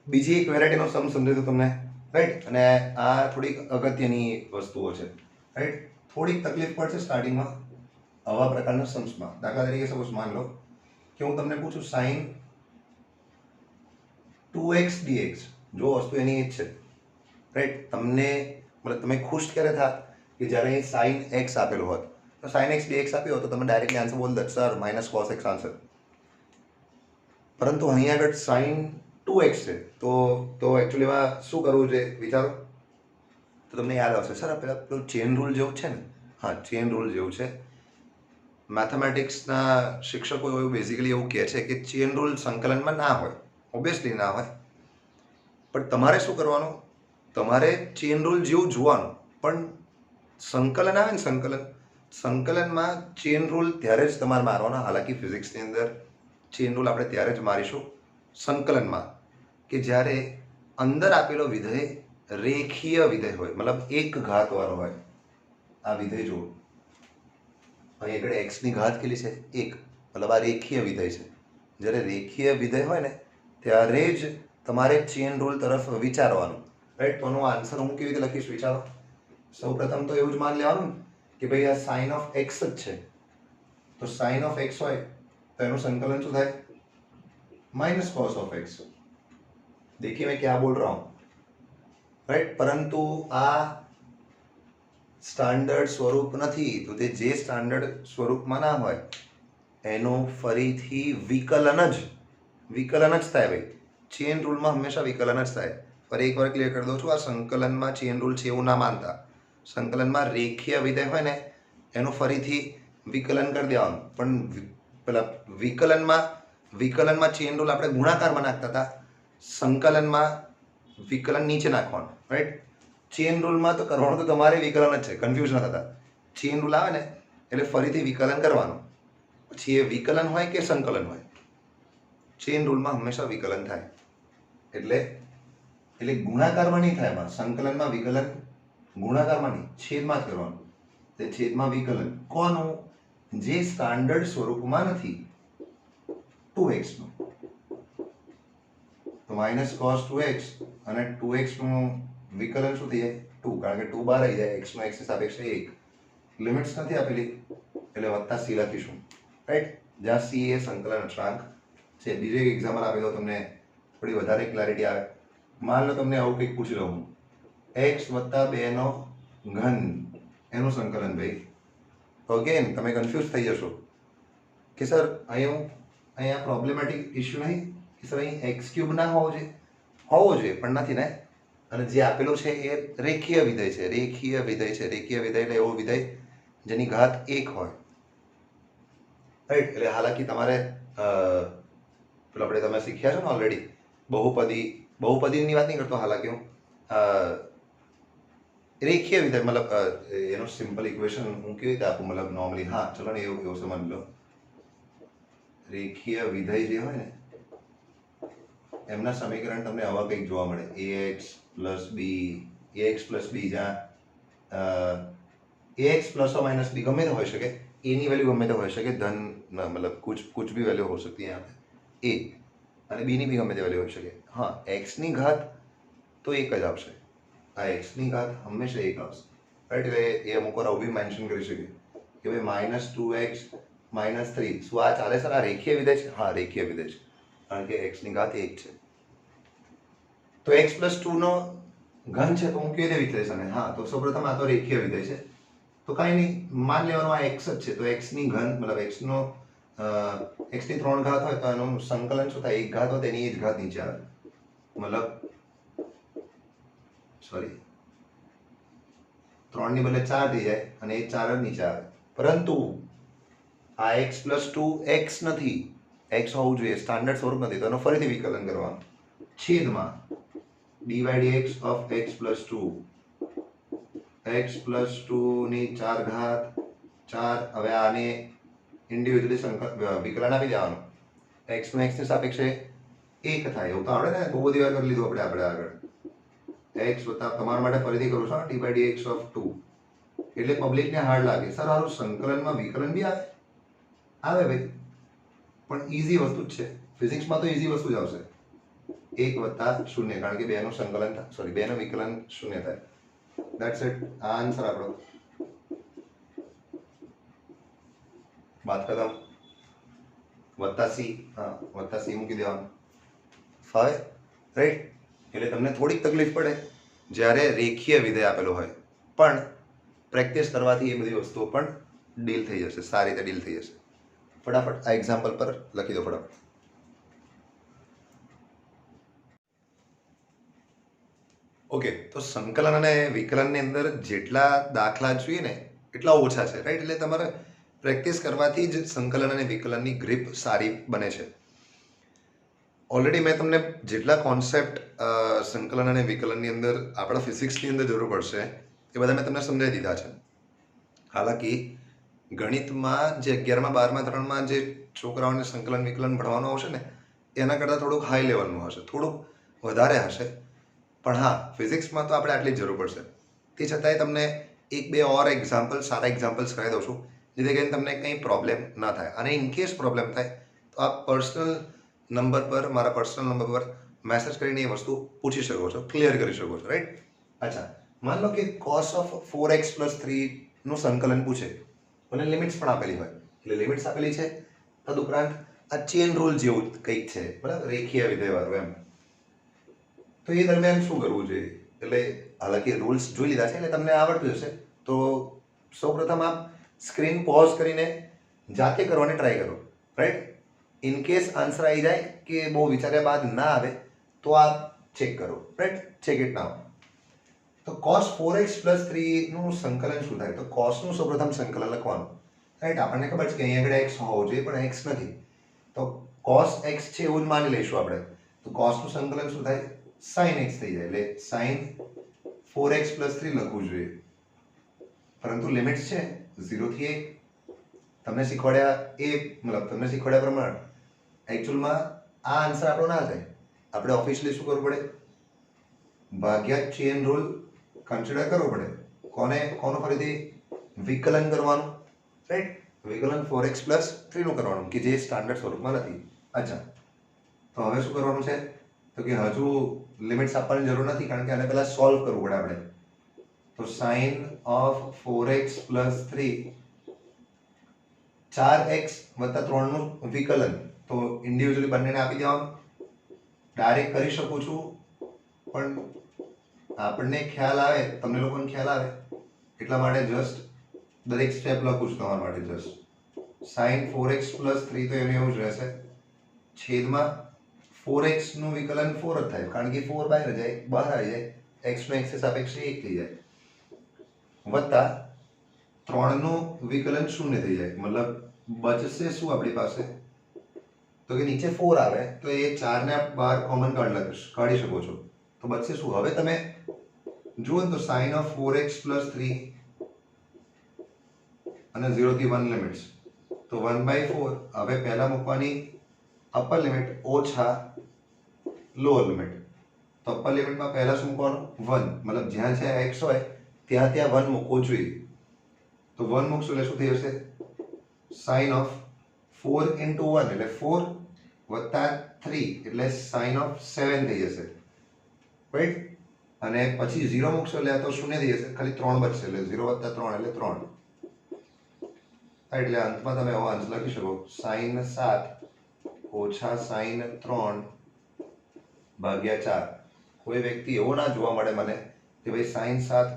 બીજી એક વેરાયટીનો સમ સમજાય તો તમને, રાઈટ. અને આ થોડીક અગત્યની વસ્તુઓ છે, રાઈટ. થોડીક તકલીફ પડશે સ્ટાર્ટિંગમાં આવા પ્રકારના સમ્સમાં. દાખલા તરીકે સપોઝ માન લો કે હું તમને પૂછું sin 2x dx. જો વસ્તુ એની એ જ છે, રાઈટ. તમને મતલબ તમે ખુશ ક્યારે થાત કે જ્યારે sin x આપેલું હોત. તો sin x dx આપ્યો તો તમે ડાયરેક્ટલી આન્સર બોલ દો, sir minus cos x answer. પરંતુ અહીંયા આગળ sin 2x છે, તો એકચ્યુઅલીમાં શું કરવું છે વિચારો. તો તમને યાદ આવશે સર પેલું ચેન રૂલ જેવું છે ને, હા ચેન રૂલ જેવું છે. મેથેમેટિક્સના શિક્ષકો એવું બેઝિકલી એવું કહે છે કે ચેન રૂલ સંકલનમાં ના હોય, ઓબ્વિયસલી ના હોય, પણ તમારે શું કરવાનું, તમારે ચેન રૂલ જેવું જોવાનું, પણ સંકલન આવે ને સંકલનમાં ચેન રૂલ ત્યારે જ તમારે મારવાના. હાલાકી ફિઝિક્સની અંદર ચેન રૂલ આપણે ત્યારે જ મારીશું સંકલનમાં કે જ્યારે અંદર આપેલો વિધેય રેખીય વિધેય હોય, મતલબ એક ઘાતવાળો હોય. આ વિધેય જુઓ, અહીં આગળ એક્સની ઘાત કેટલી છે? 1, મતલબ આ રેખીય વિધેય છે. જ્યારે રેખીય વિધેય હોય ને ત્યારે જ તમારે ચેન રૂલ તરફ વિચારવાનું, રાઈટ? તો આનો આન્સર હું કેવી રીતે લખીશ વિચારો. સૌ પ્રથમ તો એવું જ માની લેવાનું કે ભાઈ આ સાઇન ઓફ એક્સ જ છે, તો સાઇન ઓફ એક્સ હોય તો એનું સંકલન શું થાય? Minus cos of x. देखिए मैं क्या बोल रहा हूं, राइट? परंतु आ સ્ટાન્ડર્ડ સ્વરૂપ નથી, તો તે જે સ્ટાન્ડર્ડ સ્વરૂપમાં ના હોય એનું ફરીથી વિકલન જ થાય ભાઈ. ચેન રૂલમાં હંમેશા વિકલન જ થાય. ફરી એકવાર ક્લિયર કરી દઉં છું, આ સંકલનમાં ચેન રૂલ છે એવું ના માનતા. સંકલનમાં રેખીય વિધેય હોય ને એનું ફરીથી વિકલન કરી દેવાનું, પણ પેલા વિકલનમાં ચેન રૂલ આપણે ગુણાકારમાં નાખતા હતા, સંકલનમાં વિકલન નીચે નાખવાનું, રાઈટ? ચેન રૂલમાં તો કરવાનું તો તમારે વિકલન જ છે, કન્ફ્યુઝ ન થતા. ચેન રૂલ આવે ને એટલે ફરીથી વિકલન કરવાનું, પછી એ વિકલન હોય કે સંકલન હોય, ચેન રૂલમાં હંમેશા વિકલન થાય. એટલે ગુણાકારમાં નહીં થાય. એમાં સંકલનમાં વિકલન ગુણાકારમાં નહીં, છેદમાં જ કરવાનું. તે છેદમાં વિકલન કોનું? જે સ્ટાન્ડર્ડ સ્વરૂપમાં નથી, 2x નું. તો માઇનસ કોસ 2x અને 2x નું વિકલન શું થઈ જાય? 2, કારણ કે 2 બહાર આવી જાય, x નો x ની સાપેક્ષે 1. લિમિટ્સ નથી આપેલી એટલે વત્તા c લખીશું, રાઈટ? જ્યાં c એ સંકલન અચળાંક છે. બીજો એક એક્ઝામ્પલ આપી દો તમને થોડી વધારે ક્લેરિટી આવે. માન લો તમને આવું કંઈક પૂછી લઉં, x વત્તા 2 નો ઘન એનું સંકલન ભાઈ. તો અગેન તમે કન્ફ્યુઝ થઈ જશો કે સર અહીંયા પ્રોબ્લેમેટિક ઇશ્યુ નહીં કે સર અહીં x³ ના હોવો જોઈએ, પણ નથી ને. અને જે આપેલું છે એ રેખીય વિધેય છે. રેખીય વિધેય એટલે એવો વિધેય જેની ઘાત 1 હોય, રાઈટ? એટલે હાલાકી તમારે પેલો આપણે તમે શીખ્યા છો ને ઓલરેડી, બહુપદીની વાત નહીં કરતો, હાલાકી હું રેખીય વિધેય મતલબ એનું સિમ્પલ ઇક્વેશન હું કેવી રીતે આપું, મતલબ નોર્મલી, હા ચલો ને એવું સમજ લો. રેખીય વિધેય જે હોય ને એમના સમીકરણ તમને આવા કંઈક જોવા મળે, ax પ્લસ b, જ્યાં ax પ્લસ ઓર માइनस b ગમે તે હોઈ શકે, a ની વેલ્યુ ગમે તે હોઈ શકે, ધન મતલબ कुछ भी वैल्यू हो सकती है यहाँ पे, a અને b ની બી ગમે તે વેલ્યુ હોઈ શકે. હા, x ની ઘાત તો એક જ આવશે, આ x ની ઘાત હંમેશા એક આવશે, રાઈટ? એટલે એ અમુક વાર આવું બી મેન્શન કરી શકે કે ભાઈ -2x -3, શું આ ચાલે સર? આ રેખીય વિધેય છે? હા રેખીય વિધેય છે, કારણ કે x ની ઘાત 1 છે. તો x પ્લસ 2 નો ઘન છે તો હું કેવી રીતે વિશ્લેષણ? હા, તો સૌપ્રથમ આ તો રેખીય વિધેય છે, તો કાંઈ નહીં, માન લેવાનું આ x જ છે, તો x ની ઘન મતલબ x ની 3 ઘાત હોય તો એનું સંકલન શું થાય? 1 ઘાત હોય તેની એ જ ઘાત નીચે આવે, મતલબ સોરી 3 ની બદલે 4 થઈ જાય અને એ 4 જ નીચે આવે. પરંતુ આ x પ્લસ 2 x નથી, x હોવું જોઈએ, સ્ટાન્ડર્ડ સ્વરૂપ નથી, તો એનું ફરીથી વિકલન કરવાનું, છેદમાં dy/dx of x plus 2, x plus 2 ની 4 ઘાત 4. હવે આને ઇન્ડિવિડ્યુઅલી વિકલન આપી દેવાનું, x નો x ની સાપેક્ષે 1 થાય, એવું તો આવડે ને, બહુ બધી વાર કરી લીધું આપણે આગળ. x વત્તા તમારા માટે ફરીથી કરું છું, d/dx of 2. એટલે પબ્લિકને હાર્ડ લાગે, સર આનું સંકલનમાં વિકલન બી આવે ભાઈ, પણ ઈઝી વસ્તુ જ છે. ફિઝિક્સમાં તો ઈઝી વસ્તુ જ આવશે, 1 વત્તા 0, કારણ કે 2 નું સંકલન સોરી 2 નું વિકલન 0 થાય. ધેટ્સ ઇટ, આ આન્સર આપણો. વાત ખતમ. વત્તા c, હા વત્તા c મૂકી દેવાનું, ફાવે, રાઈટ? એટલે તમને થોડીક તકલીફ પડે જ્યારે રેખીય વિધેય આપેલો હોય, પણ પ્રેક્ટિસ કરવાથી એ બધી વસ્તુઓ પણ ડીલ થઈ જશે, સારી રીતે ડીલ થઈ જશે. ફટાફટ આ એક્ઝામ્પલ પર લખી દો ફટાફટ. ઓકે, તો સંકલન અને વિકલનની અંદર જેટલા દાખલા જોઈએ ને એટલા ઓછા છે, રાઈટ? એટલે તમારે પ્રેક્ટિસ કરવાથી જ સંકલન અને વિકલનની ગ્રીપ સારી બને છે. ઓલરેડી મેં તમને જેટલા કોન્સેપ્ટ સંકલન અને વિકલનની અંદર આપણા ફિઝિક્સની અંદર જરૂર પડશે એ બધા મેં તમને સમજાવી દીધા છે. હાલાકી ગણિતમાં જે 11મા 12મા ધોરણમાં જે છોકરાઓને સંકલન વિકલન ભણવાનું આવશે ને એના કરતાં થોડુંક હાઈ લેવલનું હશે, થોડુંક વધારે હશે. પણ હા, ફિઝિક્સમાં તો આપણે આટલી જ જરૂર પડશે. તે છતાંય તમને એક બે ઓર એક્ઝામ્પલ, સારા એક્ઝામ્પલ્સ કરાવી દઉં છું, જેથી કરીને તમને કંઈ પ્રોબ્લેમ ના થાય. અને ઇનકેસ પ્રોબ્લેમ થાય તો આપ પર્સનલ નંબર પર, મારા પર્સનલ નંબર પર મેસેજ કરીને એ વસ્તુ પૂછી શકો છો, ક્લિયર કરી શકો છો, રાઈટ? અચ્છા, માન લો કે cos ઓફ 4x + 3નું સંકલન પૂછે અને લિમિટ્સ પણ આપેલી હોય. એટલે લિમિટ્સ આપેલી છે, તદુપરાંત આ ચેન રૂલ જેવું કંઈક છે, બરાબર, રેખીય વિધેયવાળું એમ. તો એ દરમિયાન શું કરવું જોઈએ? એટલે હાલાકી રૂલ્સ જોઈ લીધા છે એટલે તમને આવડતું હશે. તો સૌપ્રથમ આપ સ્ક્રીન પોઝ કરીને જાતે કરવાની ટ્રાય કરો, રાઈટ? ઇન કેસ આન્સર આવી જાય કે બહુ વિચાર્યા બાદ ના આવે તો આપ ચેક કરો, રાઈટ? ચેક ઇટ નાઉ. તો cos 4x + 3નું સંકલન શું થાય? તો cosનું સૌપ્રથમ સંકલન લખવાનું, રાઈટ? આપણને ખબર છે કે અહીંયા આગળ x હોવો જોઈએ, પણ x નથી. તો cos x છે એવું જ માની લઈશું આપણે. તો cosનું સંકલન શું થાય? sin x થઈ જાય. એટલે sin 4x + 3 લખવું જોઈએ. પરંતુ લિમિટ્સ છે 0 થી 1. તમને શીખવાડ્યા પ્રમાણે એકચ્યુઅલમાં આ આન્સર આપણો ના થાય. આપણે ઓફિશિયલી શું કરવું પડે? ભાગ્યા ચેન રૂલ કન્સિડર કરવો પડે. કોનું ફરીથી વિકલન કરવાનું, રાઈટ? વિકલન 4x + 3નું કરવાનું, કે જે સ્ટાન્ડર્ડ સ્વરૂપમાં નથી. અચ્છા, તો હવે શું કરવાનું છે? તો કે હજુ લિમિટ્સ આપવાની જરૂર નથી, કારણ કે આને પહેલા સોલ્વ કરવું પડે આપણે. તો sin of 4x + 3, 4x + 3નું વિકલન. તો ઇન્ડિવિજ્યુઅલી બંનેને આપી દેવાનું. ડાયરેક્ટ કરી શકું છું, પણ આપણને ખ્યાલ આવે, તમને લોકોને ખ્યાલ આવે એટલા માટે જસ્ટ દરેક સ્ટેપ લખું છું તમારા માટે. જસ્ટ sin 4x + 3 તો એનું એવું જ રહેશે. છેદમાં 4x નું વિકલન 4 જ થાય, કારણ કે 4 બહાર આવી જાય, x નો x સાપેક્ષે 1 થઈ જાય, વત્તા 3 નું વિકલન 0 થઈ જાય. મતલબ બચશે શું આપણી પાસે? તો કે નીચે 4 આવે તો એ 4 ને બહાર કોમન કાઢી શકો છો. તો બચશે શું? હવે તમે જુઓ તો sin of 4x + 3 અને 0 થી 1 લિમિટ્સ. તો 1/4 હવે પહેલા મૂકવાની અપર લિમિટ ઓછા લોઅર લિમિટ. તો અપર લિમિટમાં પહેલા શું મૂકવાનું? 1. મતલબ જ્યાં છે x હોય ત્યાં 1 મૂકવો જોઈએ. તો 1 મૂકશું એટલે શું થઈ જશે? sin of 4 × 1 એટલે 4 વત્તા 3 એટલે sin of 7 થઈ જશે, રાઈટ? અને પછી 0 મૂકશો એટલે આ તો 0 થઈ જશે, ખાલી 3 બચશે. એટલે 0 + 3 એટલે 3. એટલે અંતમાં તમે એવો આન્સર લખી શકો: sin 7 - sin 3 / 4. કોઈ વ્યક્તિ એવો ના જોવા મળે મને કે ભાઈ sin 7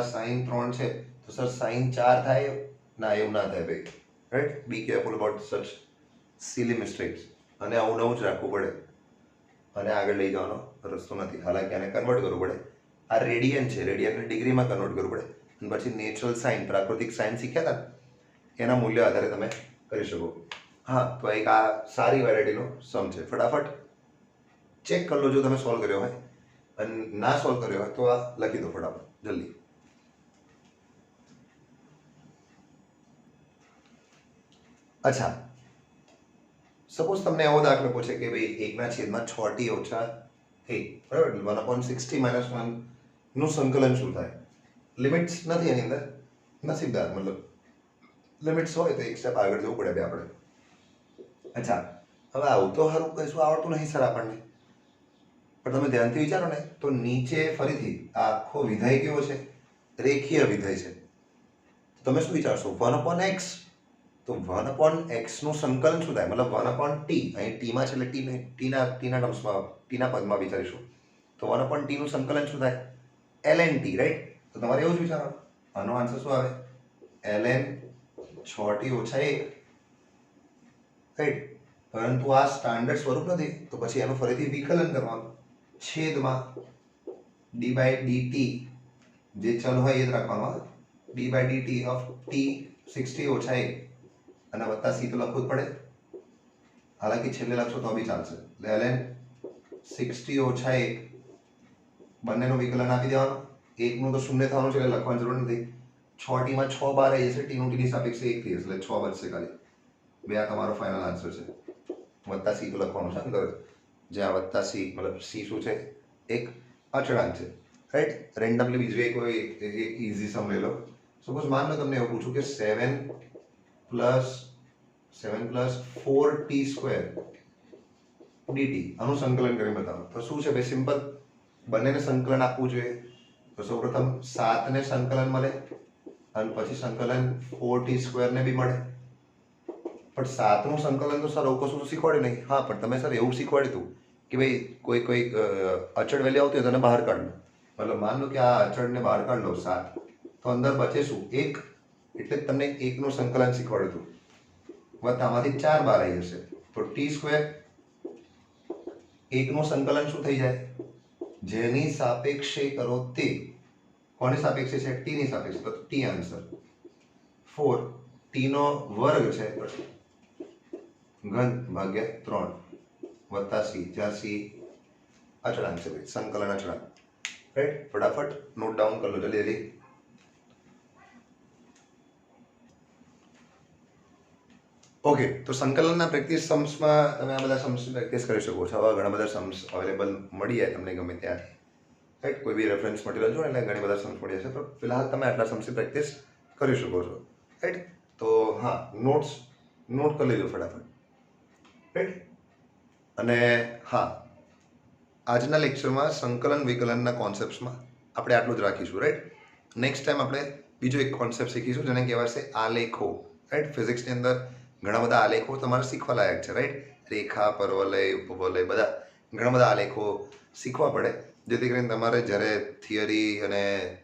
- sin 3 છે તો સર sin 4 થાય. ના, એવું ના થાય ભાઈ, right? Be careful about such silly mistakes. અને આવું નવું જ રાખવું પડે અને આગળ લઈ જવાનો રસ્તો નથી. હાલાકી આને કન્વર્ટ કરવું પડે. આ રેડિયન છે, રેડિયનને ડિગ્રીમાં કન્વર્ટ કરવું પડે. અને પછી નેચરલ સાઇન, પ્રાકૃતિક સાઇન શીખ્યા હતા, એના મૂલ્ય આધારે તમે કરી શકો. હા, તો એક આ સારી વેરાયટીનો સમ છે. ફટાફટ ચેક કરી લો જો તમે સોલ્વ કર્યો હોય, અને ના સોલ્વ કર્યો હોય તો આ લખી દો ફટાફટ, જલ્દી. અચ્છા, સપોઝ તમને એવો દાખલો પૂછે કે ભાઈ 1/6t - 1, બરાબર? 1/60 - 1 નું સંકલન શું થાય? લિમિટ્સ નથી એની અંદર, નસીબદાર. મતલબ લિમિટ્સ હોય તો એક સ્ટેપ આગળ જવું પડે આપણે. અચ્છા, હવે આવું તો સારું કશું આવડતું નહીં સર આપણને, પણ તમે ધ્યાનથી વિચારો ને તો નીચે ફરીથી આ આખો વિધેય કેવો છે? રેખીય વિધેય છે. તમે શું વિચારશો? 1/x. તો 1/x નું સંકલન શું થાય? મતલબ 1/t, અહીં ટીમાં છે એટલે ટીના પદમાં વિચારીશું. તો 1/t નું સંકલન શું થાય? ln t, right? તો તમારે એવું જ વિચારવાનું. આનો આન્સર શું આવે? ln 6t - 1, right? પરંતુ આ સ્ટાન્ડર્ડ સ્વરૂપ નથી, તો પછી એનું ફરીથી વિકલન કરવાનું છેદમાં डी बाय डी टी जे चल હોય એ જ રાખવાનું d by d t of t 60 ઓછા 1 અને વત્તા c તો લખવું જ પડે હાલાકી છેલ્લે લખશો તો બી ચાલશે ln 60 ઓછા 1 બંનેનું વિકલન આપી દેવાનું 1 નું તો શૂન્ય થવાનું છે એટલે લખવાની જરૂર નથી 6 ટી માં 6 બાર આવી જશે ટી નું ટી ની સાપેક્ષે 1 થઈ જશે એટલે 6 બચશે ખાલી બે આ તમારો ફાઇનલ આન્સર છે વત્તા c તો લખવાનું છે અંદર જે આ વત્તા c મતલબ c શું છે એક અચળાંક છે રાઈટ રેન્ડમલી બીજો એક કોઈ એક ઈઝી સમ લઈ લો સપોઝ માન લો તમને એવું પૂછું કે 7 + 4t² dt આનું સંકલન કરીને બતાવો તો શું છે ભાઈ સિમ્પલ બંનેને સંકલન આપવું જોઈએ તો સૌપ્રથમ 7 ને સંકલન મળે અને પછી સંકલન 4t² ને બી મળે પણ 7 નું સંકલન તો સર એવું કશું શીખવાડ્યું નહીં હા પણ તમે સર એવું શીખવાડ્યું હતું કે ભાઈ કોઈ અચળ વેલ્યુ આવતી હોય તો એને બહાર કાઢ લો મતલબ માન લો કે આ અચળને બહાર કાઢ લો 7 તો અંદર બચે શું 1 એટલે જ તમને 1 નું સંકલન શીખવાડ્યું હતું વત્તામાંથી 4 બહાર આવી જશે તો t² 1 નું સંકલન શું થઈ જાય જેની સાપેક્ષે કરો તે કોની સાપેક્ષે છે t ની સાપેક્ષે તો t આન્સર 4 t નો વર્ગ છે ઘન ભાગ્યા 3 વત્તા c જ્યાં c અચળાંક છે ભાઈ સંકલન અચળાંક રાઈટ ફટાફટ નોટ ડાઉન કરી લો જલ્દી જલ્દી ઓકે તો સંકલનના પ્રેક્ટિસ सम्सમાં તમે આ બધા सम्स પ્રેક્ટિસ કરી શકો છો આવા ઘણા બધા सम्स અવેલેબલ મળી જાય તમને ગમે ત્યાંથી રાઈટ કોઈ બી રેફરન્સ મટીરિયલ જો એટલે ઘણી બધા सम्स મળી જશે તો ફિલહાલ તમે આટલા सम्सની પ્રેક્ટિસ કરી શકો છો રાઈટ તો હા નોટ કરી લેજો ફટાફટ રાઈટ અને હા આજના લેક્ચરમાં સંકલન વિકલનના કોન્સેપ્ટ્સમાં આપણે આટલું જ રાખીશું રાઈટ નેક્સ્ટ ટાઈમ આપણે બીજો એક કોન્સેપ્ટ શીખીશું જેને કહેવાશે આલેખો રાઈટ ફિઝિક્સની અંદર ઘણા બધા આલેખો તમારે શીખવા લાયક છે રાઈટ રેખા પરવલય ઉપવલય બધા ઘણા બધા આલેખો શીખવા પડે જેથી કરીને તમારે જ્યારે થિયરી અને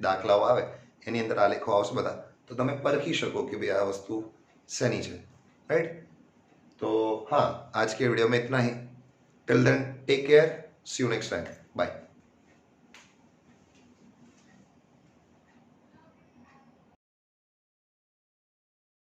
દાખલાઓ આવે એની અંદર આલેખો આવશે બધા તો તમે પરખી શકો કે ભાઈ આ વસ્તુ શેની છે રાઈટ तो हाँ आज के वीडियो में इतना ही till then take care see you next time bye